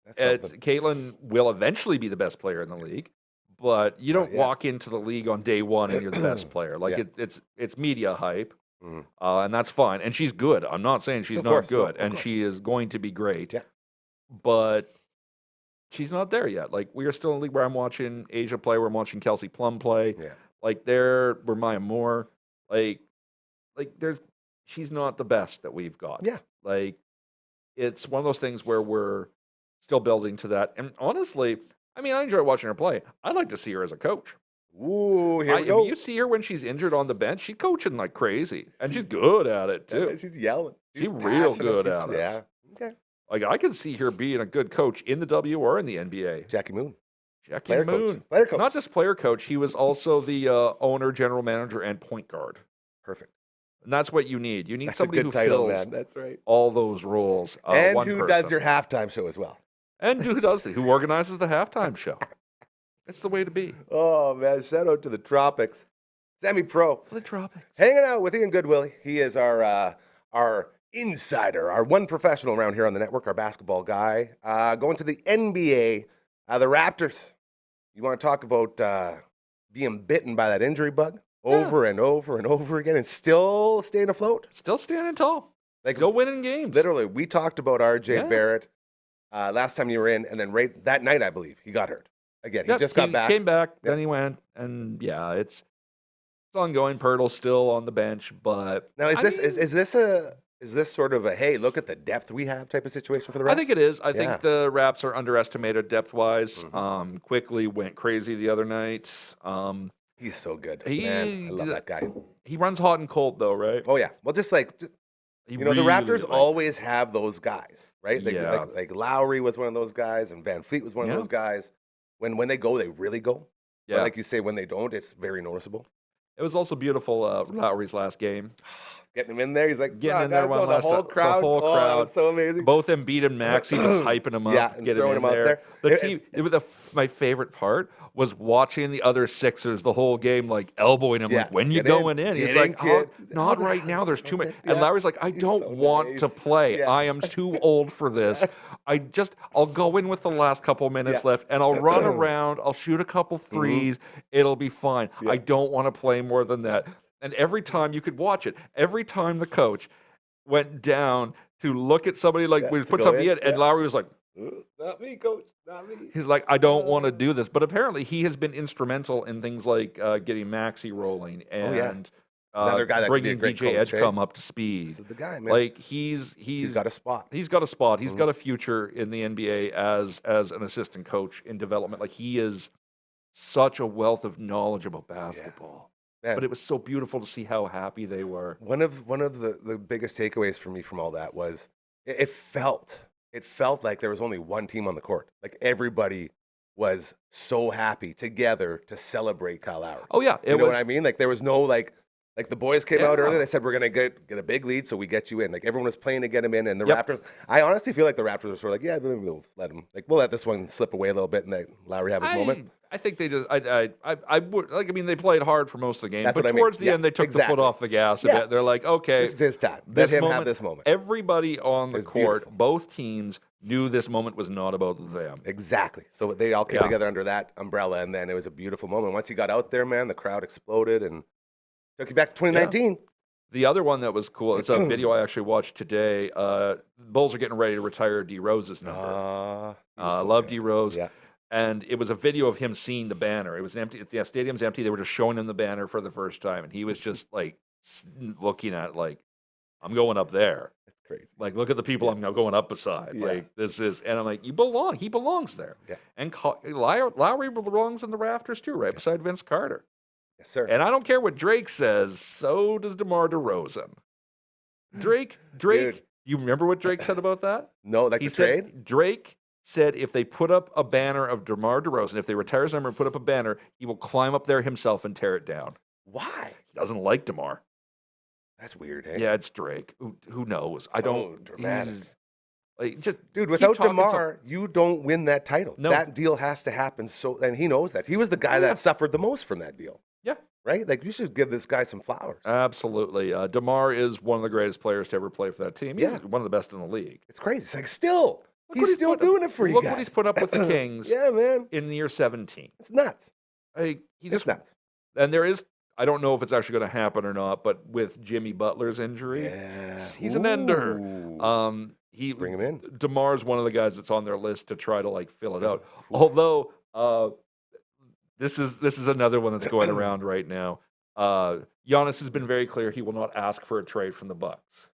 I: That's Caitlin will eventually be the best player in the league, but you don't walk into the league on day one and you're the best player. Like it's media hype, and that's fine. And she's good. I'm not saying she's not good, and she is going to be great.
C: Yeah.
I: But she's not there yet. Like, we are still in a league where I'm watching Asia play, where I'm watching Kelsey Plum play.
C: Yeah.
I: Like, we're Maya Moore. Like she's not the best that we've got.
C: Yeah.
I: Like, it's one of those things where we're still building to that. And honestly, I mean, I enjoy watching her play. I'd like to see her as a coach.
C: Ooh, here we go.
I: If you see her when she's injured on the bench, she's coaching like crazy, and she's good at it too.
C: She's yelling.
I: She's real good at it.
C: Yeah. Okay.
I: Like I can see her being a good coach in the W or in the NBA.
C: Jackie Moon.
I: Player
C: coach.
I: Not just player coach. He was also the owner, general manager, and point guard.
C: Perfect.
I: And that's what you need. You need
C: That's
I: somebody
C: a good
I: who
C: title,
I: fills
C: man. That's right.
I: all those roles.
C: And who does your halftime show as well.
I: And who organizes the halftime show. That's the way to be.
C: Oh, man. Shout out to the Tropics. Semi-pro.
I: The Tropics.
C: Hanging out with Ian Goodwillie. He is our insider, our one professional around here on the network, our basketball guy. Going to the NBA, the Raptors. You want to talk about being bitten by that injury bug over and over and over again and still staying afloat?
I: Still standing tall. Still winning games.
C: Literally, we talked about RJ Barrett last time you were in, and then right that night, I believe, he got hurt. Again, he just got back.
I: He came back, then he went, and it's ongoing. Pirtle's still on the bench, but
C: now is this sort of a hey, look at the depth we have type of situation for the Raps?
I: I think it is. I think the Raps are underestimated depth wise. Quickly went crazy the other night.
C: He's so good. Man, I love that guy.
I: He runs hot and cold though, right?
C: Oh yeah. Well, the Raptors always have those guys, right? Like Lowry was one of those guys, and Van Fleet was one of those guys. When they go, they really go. Yeah. But like you say, when they don't, it's very noticeable.
I: It was also beautiful, Lowry's last game.
C: Getting him in there, he's like,
I: getting in there one last
C: the whole crowd.
I: The whole crowd.
C: So amazing.
I: Both Embiid and Maxey just hyping him up,
C: and
I: getting
C: throwing
I: him
C: out
I: there.
C: there.
I: My favorite part was watching the other Sixers the whole game, like elbowing him, like, when you going in? He's like, not right now. There's too many. And Lowry's like, I don't want to play. I am too old for this. I'll go in with the last couple minutes left, and I'll run around. I'll shoot a couple threes. It'll be fine. I don't want to play more than that. And every time you could watch it, every time the coach went down to look at somebody, like we put somebody in, and Lowry was like,
C: not me, coach, not me.
I: He's like, I don't want to do this. But apparently he has been instrumental in things like getting Maxey rolling and
C: another guy that
I: bringing
C: VJ
I: Edgecombe up to speed.
C: This is the guy, man.
I: Like he's
C: got a spot.
I: He's got a spot. He's got a future in the NBA as an assistant coach in development. Like he is such a wealth of knowledge about basketball. Man. But it was so beautiful to see how happy they were.
C: One of the biggest takeaways for me from all that was it felt like there was only one team on the court. Like everybody was so happy together to celebrate Kyle Lowry.
I: Oh yeah,
C: you know what I mean? Like there was no like the boys came out earlier. They said we're gonna get a big lead, so we get you in. Like everyone was playing to get him in, and the Raptors. I honestly feel like the Raptors were sort of like, we'll let him. Like we'll let this one slip away a little bit and let Lowry have his moment.
I: I think they just. I would like. I mean, they played hard for most of the game,
C: That's
I: but towards the end, they took the foot off the gas a bit. They're like, okay,
C: this is his time. Let him have this moment.
I: Everybody on the court, both teams knew this moment was not about them.
C: Exactly. So they all came together under that umbrella, and then it was a beautiful moment. Once he got out there, man, the crowd exploded and took you back to 2019. Yeah.
I: The other one that was cool, it's a video I actually watched today. Bulls are getting ready to retire D Rose's number. Love D Rose. Yeah. And it was a video of him seeing the banner. It was empty. The stadium's empty. They were just showing him the banner for the first time. And he was just like looking at like, I'm going up there.
C: That's crazy.
I: Like, look at the people I'm going up beside. Yeah. Like, this is, and I'm like, you belong. He belongs there. Yeah. And Lowry belongs in the rafters too, right beside Vince Carter.
C: Yes, sir.
I: And I don't care what Drake says. So does DeMar DeRozan. Drake.
C: Dude.
I: You remember what Drake said about that?
C: No, like
I: he
C: the trade?
I: Drake said if they put up a banner of DeMar DeRozan, if they retire his number and put up a banner, he will climb up there himself and tear it down.
C: Why?
I: He doesn't like DeMar.
C: That's weird, hey?
I: Yeah, it's Drake. Who knows? I don't.
C: Dramatic.
I: Like, just
C: dude, without DeMar, you don't win that title. No. That deal has to happen. So, and he knows that. He was the guy that suffered the most from that deal.
I: Yeah.
C: Right? Like, you should give this guy some flowers.
I: Absolutely. DeMar is one of the greatest players to ever play for that team. He's one of the best in the league.
C: It's crazy. It's like, still, he's still doing it for you guys.
I: Look what he's put up with the Kings
C: man.
I: in the year 17.
C: It's nuts.
I: It's nuts. And there is, I don't know if it's actually going to happen or not, but with Jimmy Butler's injury, he's an ender.
C: Bring him in.
I: DeMar's one of the guys that's on their list to try to like fill it out. Although this is another one that's going around right now. Giannis has been very clear he will not ask for a trade from the Bucks.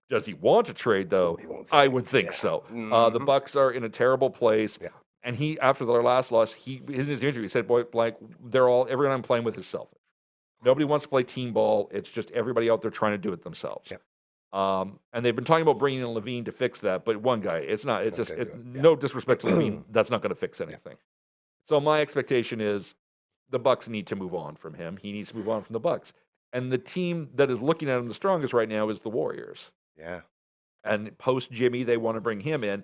I: Does he want to trade though? I would think so. The Bucks are in a terrible place. And he, after their last loss, in his interview, he said, "Boy, like everyone I'm playing with is selfish. Nobody wants to play team ball. It's just everybody out there trying to do it themselves."
C: Yep.
I: And they've been talking about bringing in Levine to fix that, but one guy, it's not. It's just no disrespect to Levine, that's not going to fix anything. So my expectation is the Bucks need to move on from him. He needs to move on from the Bucks. And the team that is looking at him the strongest right now is the Warriors.
C: Yeah.
I: And post Jimmy, they want to bring him in.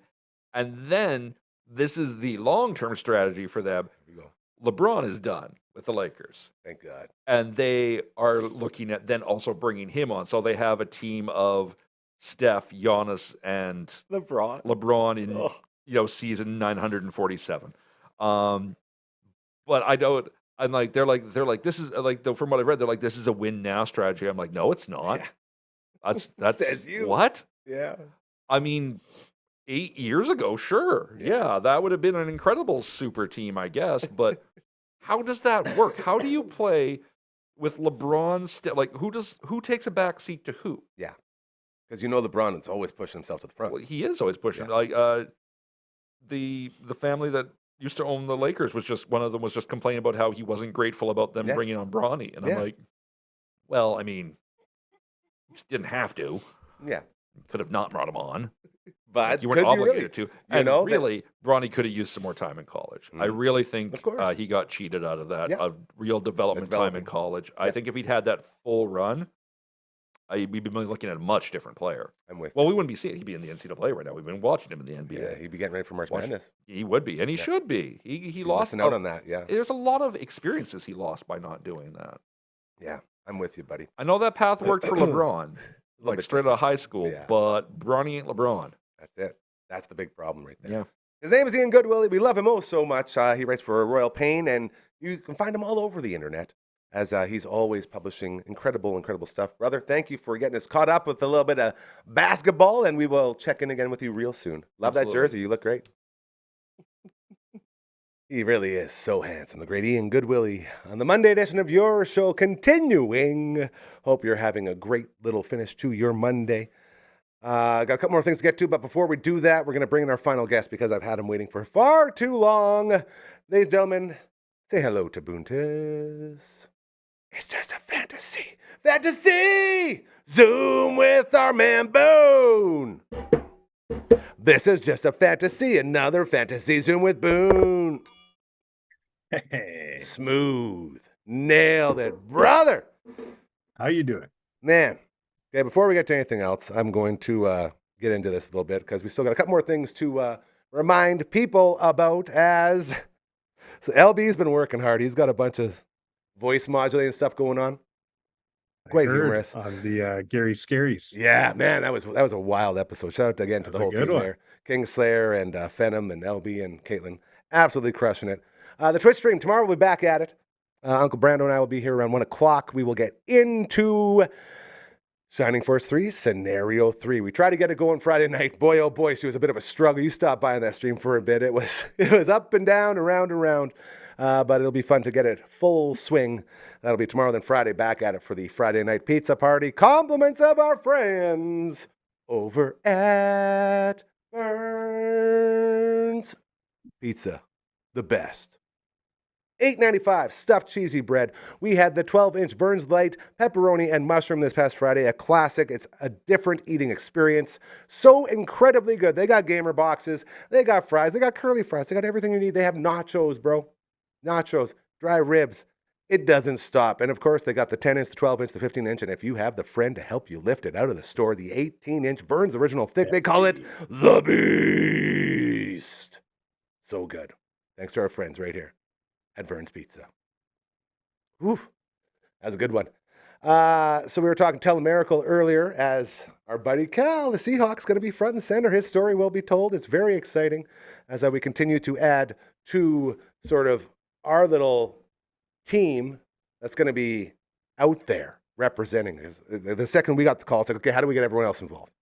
I: And then this is the long-term strategy for them.
C: Here we go.
I: LeBron is done with the Lakers.
C: Thank God.
I: And they are looking at then also bringing him on. So they have a team of Steph, Giannis, and LeBron in season 947. But I don't. I'm like they're like this is like from what I've read, they're like this is a win now strategy. I'm like, no, it's not.
C: Yeah.
I: That's
C: Says you.
I: what?
C: Yeah.
I: I mean, 8 years ago, sure, yeah, that would have been an incredible super team, I guess. But how does that work? How do you play with LeBron? Like who takes a back seat to who?
C: Yeah, because LeBron is always pushing himself to the front.
I: Well, he is always pushing.
C: Yeah.
I: Like the family that used to own the Lakers was just one of them was just complaining about how he wasn't grateful about them bringing on Bronny, and I'm like, well, I mean, you just didn't have to.
C: Yeah,
I: could have not brought him on.
C: But
I: like you weren't obligated to. And
C: really,
I: Bronny could have used some more time in college. I really think he got cheated out of that, of real development time in college. I think if he'd had that full run, we'd be looking at a much different player. We wouldn't be seeing. He'd be in the NCAA right now. We've been watching him in the NBA.
C: Yeah, he'd be getting ready for March Madness.
I: He would be, and he should be. He lost
C: out on that. Yeah,
I: there's a lot of experiences he lost by not doing that.
C: Yeah, I'm with you, buddy.
I: I know that path worked for LeBron, like straight out of high school, but Bronny ain't LeBron.
C: That's it. That's the big problem right there.
I: Yeah.
C: His name is Ian Goodwillie. We love him so much. He writes for Royal Pain, and you can find him all over the internet, as he's always publishing incredible stuff. Brother, thank you for getting us caught up with a little bit of basketball, and we will check in again with you real soon. Love that jersey. You look great. He really is so handsome. The great Ian Goodwillie on the Monday edition of your show, continuing. Hope you're having a great little finish to your Monday. Got a couple more things to get to, but before we do that, we're going to bring in our final guest because I've had him waiting for far too long. Ladies and gentlemen, say hello to Boontis. It's just a fantasy. Fantasy! Zoom with our man Boone. This is just a fantasy. Another fantasy Zoom with Boone.
J: Hey.
C: Smooth. Nailed it, brother.
J: How you doing?
C: Man. Okay, before we get to anything else, I'm going to get into this a little bit because we still got a couple more things to remind people about as... So LB's been working hard. He's got a bunch of voice modulating stuff going on. Quite humorous.
J: On the Gary Scaries.
C: Yeah, man, that was a wild episode. Shout out again to the whole team there. Kingslayer and Phenom and LB and Caitlin. Absolutely crushing it. The Twitch stream, tomorrow we'll be back at it. Uncle Brando and I will be here around 1 o'clock. We will get into... Shining Force 3, Scenario 3. We tried to get it going Friday night. Boy, oh boy, she was a bit of a struggle. You stopped by on that stream for a bit. It was up and down, around and around. But it'll be fun to get it full swing. That'll be tomorrow, then Friday, back at it for the Friday night pizza party. Compliments of our friends over at Burns Pizza. The best. $8.95 stuffed cheesy bread. We had the 12-inch Burns Light pepperoni and mushroom this past Friday. A classic. It's a different eating experience. So incredibly good. They got gamer boxes. They got fries. They got curly fries. They got everything you need. They have nachos, bro. Nachos, dry ribs. It doesn't stop. And of course, they got the 10-inch, the 12-inch, the 15-inch. And if you have the friend to help you lift it out of the store, the 18-inch Burns Original Thick, they call it the Beast. So good. Thanks to our friends right here at Burns Pizza. Whew, that's a good one. So we were talking Telemiracle earlier as our buddy Cal, the Seahawks, going to be front and center. His story will be told. It's very exciting as we continue to add to sort of our little team that's going to be out there representing. The second we got the call, it's like, okay, how do we get everyone else involved?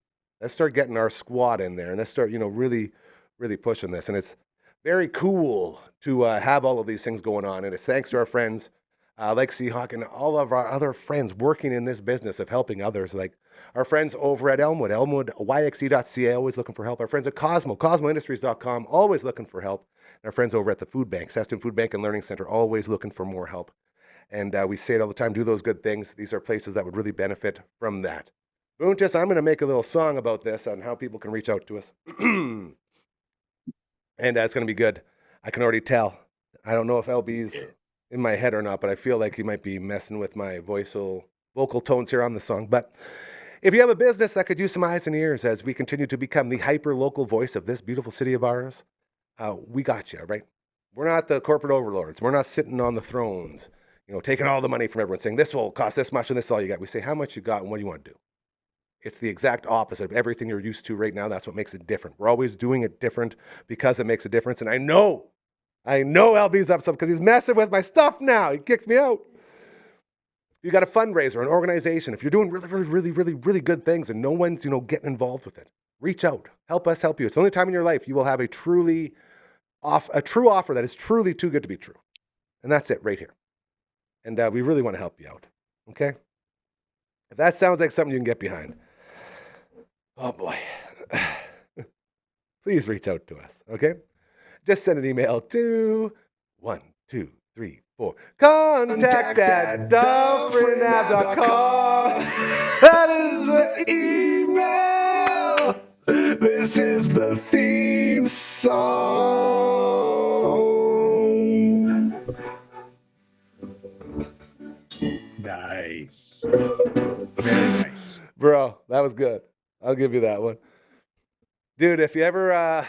C: Let's start getting our squad in there and let's start, really, really pushing this. And it's very cool to have all of these things going on. And it's thanks to our friends like Seahawk and all of our other friends working in this business of helping others, like our friends over at Elmwood, YXE.ca, always looking for help. Our friends at Cosmo, CosmoIndustries.com, always looking for help. Our friends over at the Food Bank, Saskatoon Food Bank and Learning Center, always looking for more help. And we say it all the time, do those good things. These are places that would really benefit from that. Boontis, I'm going to make a little song about this on how people can reach out to us. And it's going to be good. I can already tell. I don't know if LB's in my head or not, but I feel like he might be messing with my vocal tones here on the song. But if you have a business that could use some eyes and ears as we continue to become the hyper-local voice of this beautiful city of ours, we got you, right? We're not the corporate overlords. We're not sitting on the thrones, taking all the money from everyone, saying this will cost this much and this is all you got. We say how much you got and what do you want to do. It's the exact opposite of everything you're used to right now. That's what makes it different. We're always doing it different because it makes a difference. And I know LB's upset because he's messing with my stuff now. He kicked me out. If you got a fundraiser, an organization, if you're doing really, really, really, really, really good things and no one's, getting involved with it, reach out. Help us help you. It's the only time in your life you will have a true offer that is truly too good to be true. And that's it right here. And we really want to help you out. Okay? If that sounds like something you can get behind, oh boy, please reach out to us, okay? Just send an email to contact@dufferinav.com. That is the email. This is the theme song.
J: Nice. Very nice.
C: Bro, that was good. I'll give you that one. Dude, if you ever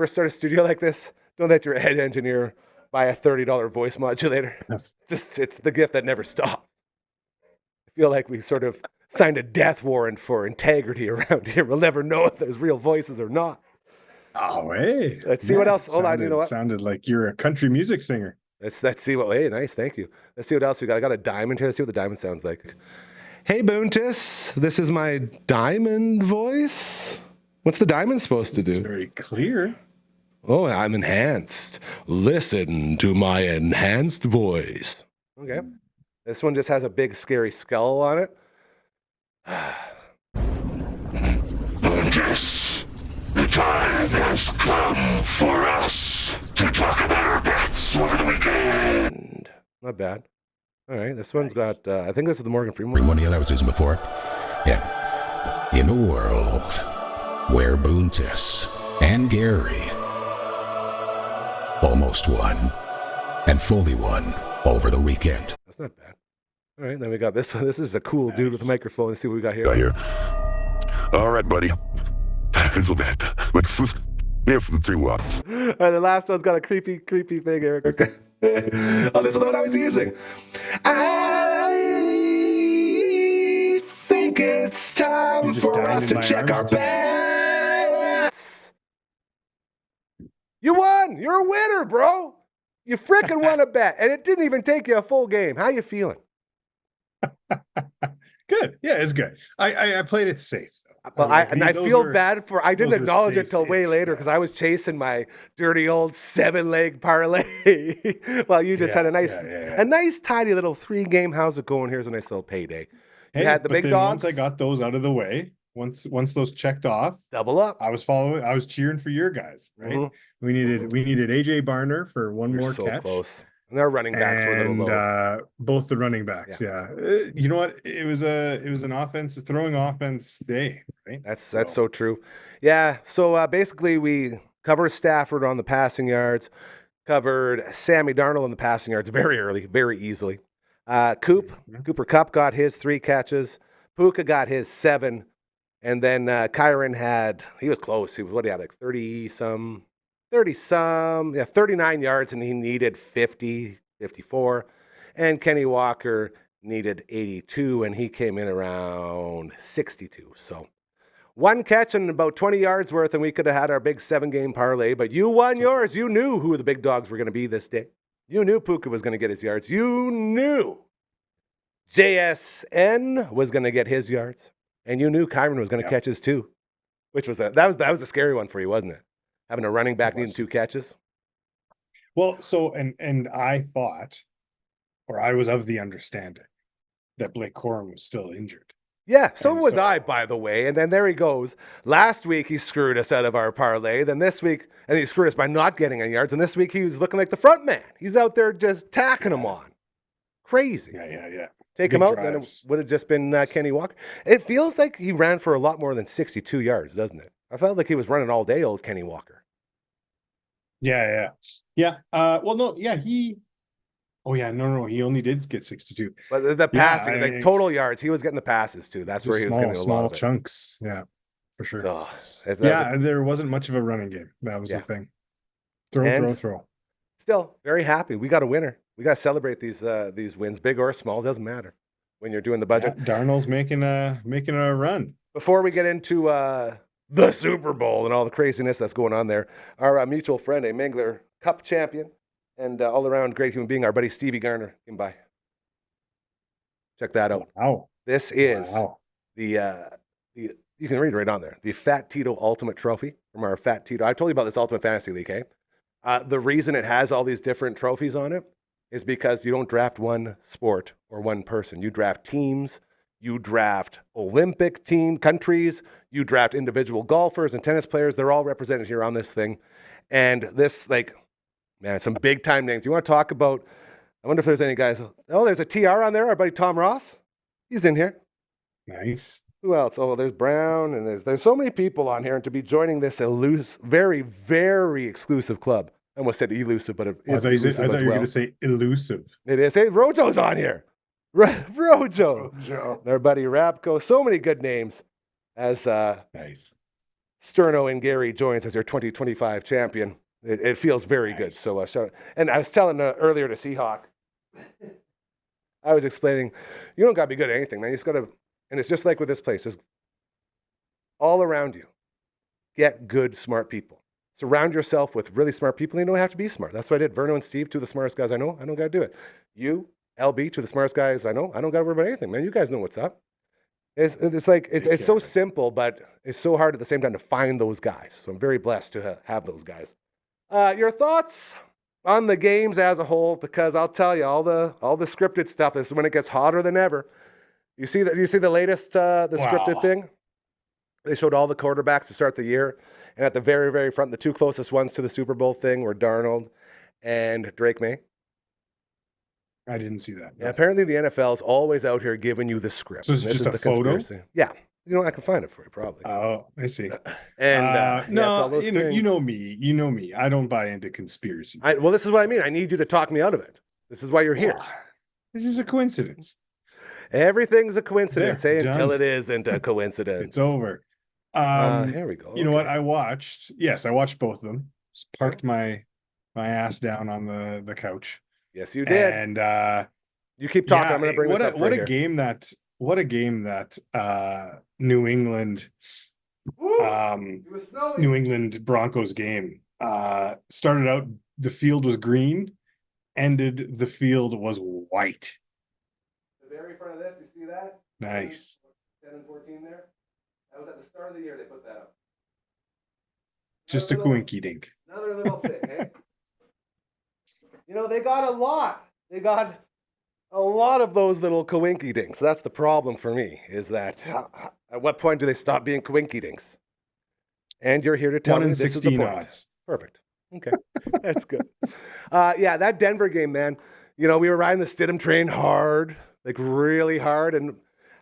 C: start a studio like this, don't let your head engineer buy a $30 voice modulator. It's the gift that never stops. I feel like we sort of signed a death warrant for integrity around here. We'll never know if there's real voices or not.
J: Oh, hey.
C: Let's see what else. Hold on, you know what?
J: Sounded like you're a country music singer.
C: Let's see what. Hey, nice, thank you. Let's see what else we got. I got a diamond here. Let's see what the diamond sounds like. Hey, Boontis, this is my diamond voice. What's the diamond supposed to do?
J: Very clear.
C: Oh, I'm enhanced. Listen to my enhanced voice. Okay. This one just has a big, scary skull on it.
K: Boontis, the time has come for us to talk about our bets over the weekend.
C: Not bad. All right, this one's got, I think this is the Morgan Freeman
D: one of the other I was using before. Yeah. In a world where Boontis and Gary almost won and fully won over the weekend.
C: That's not bad. All right, then we got this one. This is a cool dude with a microphone. Let's see what we got here.
K: All right, buddy. Pencil bet. Let's live from 3 watts.
C: All right, the last one's got a creepy thing, Eric. Okay. Oh, this is the one I was using. I think it's time for us to check our bets. You won. You're a winner, bro. You freaking won a bet, and it didn't even take you a full game. How you feeling?
J: Good. Yeah, it's good. I played it safe.
C: Well, I feel bad for. I didn't acknowledge it till way later because I was chasing my dirty old 7-leg parlay. Well, you just had a nice, tidy little 3-game. How's it going? Here's a nice little payday.
J: Hey,
C: you had the big dogs.
J: Once I got those out of the way, once those checked off,
C: double up.
J: I was cheering for your guys. Right. Mm-hmm. We needed AJ Barner for one more catch.
C: Close. And their running backs were a little low.
J: Both the running backs, yeah. You know what? It was an throwing offense day, right?
C: That's so true. Yeah. So basically, we covered Stafford on the passing yards, covered Sammy Darnold on the passing yards very early, very easily. Cooper Kupp got his 3 catches. Puka got his 7, and then Kyron he was close. He had like 39 yards, and he needed 50, 54. And Kenny Walker needed 82, and he came in around 62. So 1 catch and about 20 yards worth, and we could have had our big 7-game parlay. But you won yours. You knew who the big dogs were going to be this day. You knew Puka was going to get his yards. You knew JSN was going to get his yards, and you knew Kyron was going to catch his 2, which was that was the scary one for you, wasn't it? Having a running back needing 2 catches.
J: Well, so and I thought, or I was of the understanding that Blake Corum was still injured.
C: Yeah, so was I, by the way. And then there he goes. Last week, he screwed us out of our parlay. Then this week, and he screwed us by not getting any yards. And this week, he was looking like the front man. He's out there just tacking them on. Crazy.
J: Yeah.
C: Take him out, then it would have just been Kenny Walker. It feels like he ran for a lot more than 62 yards, doesn't it? I felt like he was running all day, old Kenny Walker.
J: Yeah. Well, no, yeah, he only did get 62.
C: But the passing, total yards, he was getting the passes too. That's where he was getting a lot of it.
J: Chunks. Yeah, for sure.
C: So,
J: there wasn't much of a running game. That was the thing. Throw.
C: Still very happy. We got a winner. We got to celebrate these wins, big or small, doesn't matter when you're doing the budget.
J: Yeah, Darnold's making a run.
C: Before we get into the Super Bowl and all the craziness that's going on there, our mutual friend, a Mangler Cup champion and all-around great human being, our buddy Stevie Garner, came by. Check that out.
J: Wow.
C: This is the you can read right on there, the Fat Tito Ultimate Trophy from our Fat Tito. I told you about this Ultimate Fantasy League, eh? The reason it has all these different trophies on it is because you don't draft one sport or one person. You draft teams, you draft Olympic team countries, you draft individual golfers and tennis players. They're all represented here on this thing. And this, some big time names. You want to talk about, I wonder if there's any guys. Oh, there's a TR on there, our buddy Tom Ross. He's in here.
J: Nice.
C: Who else? Oh, there's Brown, and there's so many people on here. And to be joining this very, very exclusive club. I almost said elusive, but it is
J: I thought you were going to say elusive.
C: It is. Hey, Rojo's on here. Rojo. And our buddy Rabko. So many good names as
J: nice.
C: Sterno and Gary joins as your 2025 champion. It feels very good. So and I was telling earlier to Seahawk, I was explaining, you don't got to be good at anything, man. You just got to, and it's just like with this place, just all around you, get good, smart people. Surround yourself with really smart people. You don't have to be smart. That's what I did. Verno and Steve, two of the smartest guys I know. I don't got to do it. You, LB, two of the smartest guys I know. I don't got to worry about anything, man. You guys know what's up. It's so simple, but it's so hard at the same time to find those guys. So I'm very blessed to have those guys. Your thoughts on the games as a whole? Because I'll tell you, all the scripted stuff is when it gets hotter than ever. You see the latest scripted thing? They showed all the quarterbacks to start the year. And at the very, very front, the two closest ones to the Super Bowl thing were Darnold and Drake May.
J: I didn't see that.
C: Yeah, apparently the NFL's always out here giving you the script.
J: So it's just a photo?
C: Yeah. I can find it for you, probably.
J: Oh, I see.
C: And
J: you know me. I don't buy into conspiracy.
C: Well, this is what I mean. I need you to talk me out of it. This is why you're here.
J: This is a coincidence.
C: Everything's a coincidence, until it isn't a coincidence.
J: It's over.
C: Here we go.
J: You know what? I watched both of them. Just parked my ass down on the couch.
C: Yes, you did.
J: And
C: you keep talking. I'm going to bring this up.
J: What a game that New England New England Broncos game. Started out, the field was green, ended, the field was white.
C: The very front of this, you see that?
J: Nice.
C: 10 and 14 there. That was at the start of the year they put that up.
J: Just a coinky dink.
C: Another little thing, hey? They got a lot. They got a lot of those little coinky dinks. That's the problem for me, is that at what point do they stop being coinky dinks? And you're here to tell me this is the point.
J: Odds.
C: Perfect. Okay. That's good. That Denver game, man. We were riding the Stidham train hard, like really hard, and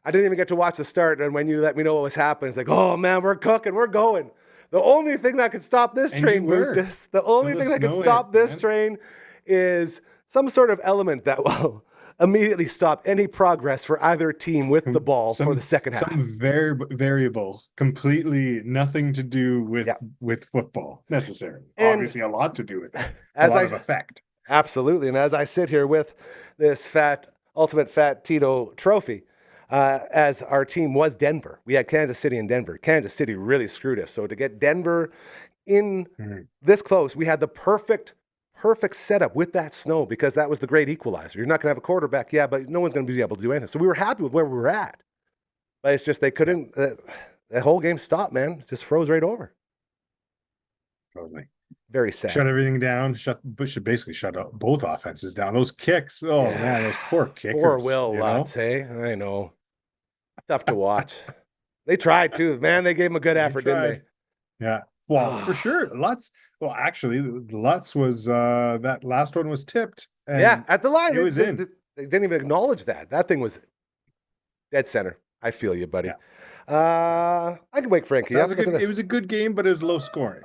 C: I didn't even get to watch the start. And when you let me know what was happening, it's like, oh man, we're cooking, we're going. The only thing that could stop this train, Boontis, the only thing that could stop this train is some sort of element that will immediately stop any progress for either team with the ball for the second half.
J: Some variable, completely nothing to do with football necessarily. And obviously, a lot to do with it. A lot of effect.
C: Absolutely. And as I sit here with this ultimate Fat Tito trophy, as our team was Denver. We had Kansas City and Denver. Kansas City really screwed us. So to get Denver in this close, we had the perfect setup with that snow, because that was the great equalizer. You're not going to have a quarterback, but no one's going to be able to do anything. So we were happy with where we were at. But it's just they couldn't, the whole game stopped, man. It just froze right over.
J: Totally.
C: Very sad.
J: Shut everything down. Should basically shut up both offenses down. Those kicks. Oh man, those poor kickers.
C: Poor Will Lutz, hey? I know. Tough to watch. They tried too, man. They gave him a good effort, didn't they?
J: Yeah. Well, for sure. Well, actually, Lutz was that last one was tipped. And
C: yeah, at the line.
J: It was in.
C: They didn't even acknowledge that. That thing was dead center. I feel you, buddy. Yeah. I can wake Frankie up.
J: It was a good game, but it was low scoring.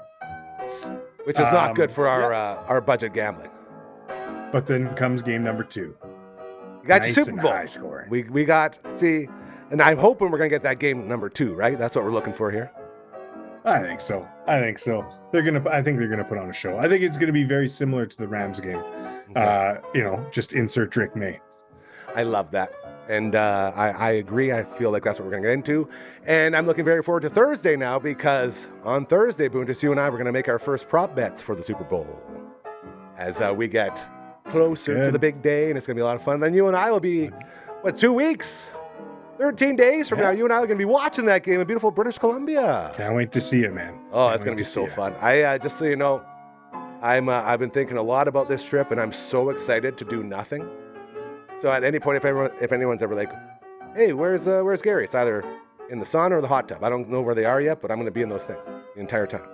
C: Which is not good for our budget gambling.
J: But then comes game number 2.
C: You got
J: nice
C: your Super Bowl.
J: High scoring.
C: We got, and I'm hoping we're going to get that game number 2, right? That's what we're looking for here.
J: I think so. I think they're gonna put on a show. I think it's gonna be very similar to the Rams game. Okay. Just insert Drake May.
C: I love that. And I agree. I feel like that's what we're going to get into. And I'm looking very forward to Thursday now, because on Thursday, Boontis, you and I, we're going to make our first prop bets for the Super Bowl as we get closer to the big day, and it's going to be a lot of fun. Then you and I will be, 2 weeks? 13 days from now, you and I are going to be watching that game in beautiful British Columbia.
J: Can't wait to see it, man.
C: Oh, it's going to be so fun. I just so you know, I've been thinking a lot about this trip, and I'm so excited to do nothing. So at any point, if anyone's ever like, hey, where's Gary? It's either in the sauna or the hot tub. I don't know where they are yet, but I'm going to be in those things the entire time.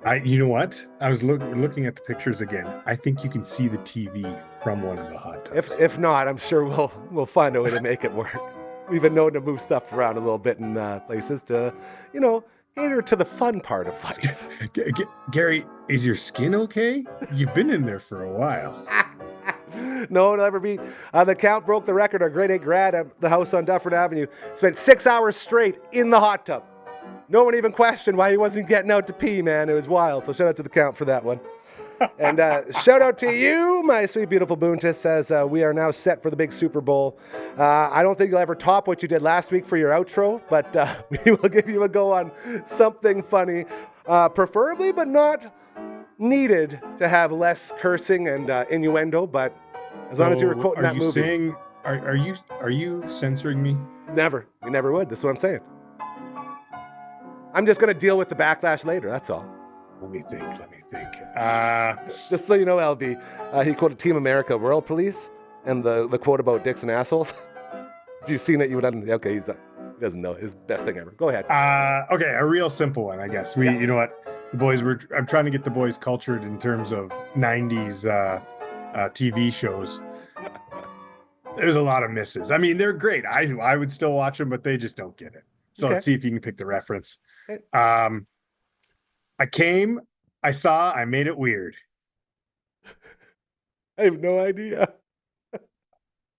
C: So.
J: You know what? I was looking at the pictures again. I think you can see the TV from one of the hot tubs.
C: If not, I'm sure we'll find a way to make it work. We've been known to move stuff around a little bit in places to, cater to the fun part of life.
J: Gary, is your skin okay? You've been in there for a while.
C: No, it'll never beat. The Count broke the record. Our grade 8 grad at the house on Dufferin Avenue spent 6 hours straight in the hot tub. No one even questioned why he wasn't getting out to pee, man. It was wild. So shout out to the Count for that one. And shout out to you, my sweet, beautiful Boontis, as we are now set for the big Super Bowl. I don't think you'll ever top what you did last week for your outro, but we will give you a go on something funny, preferably, but not needed to have less cursing and innuendo. But as long as you were quoting that movie.
J: Are you censoring me?
C: Never. We never would. That's what I'm saying. I'm just going to deal with the backlash later. That's all.
J: Let me think.
C: Just so you know, LB, he quoted Team America World Police and the quote about dicks and assholes. If you've seen it, you would understand. Okay, he doesn't know. His best thing ever. Go ahead.
J: Okay, a real simple one, I guess. You know what? The boys, I'm trying to get the boys cultured in terms of 90s TV shows. There's a lot of misses. I mean, they're great. I would still watch them, but they just don't get it. So let's see if you can pick the reference. Okay. I came, I saw, I made it weird.
C: I have no idea.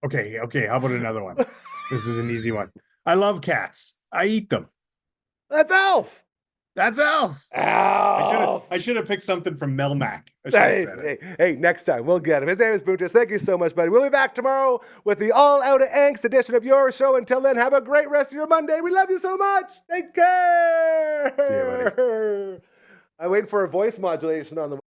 J: Okay. How about another one? This is an easy one. I love cats. I eat them.
C: That's Elf.
J: Elf. I should have picked something from Melmac.
C: Hey, next time we'll get him. His name is Boontis. Thank you so much, buddy. We'll be back tomorrow with the All Out of Angst edition of your show. Until then, have a great rest of your Monday. We love you so much. Take care.
J: See you, buddy.
C: I'm waiting for a voice modulation on the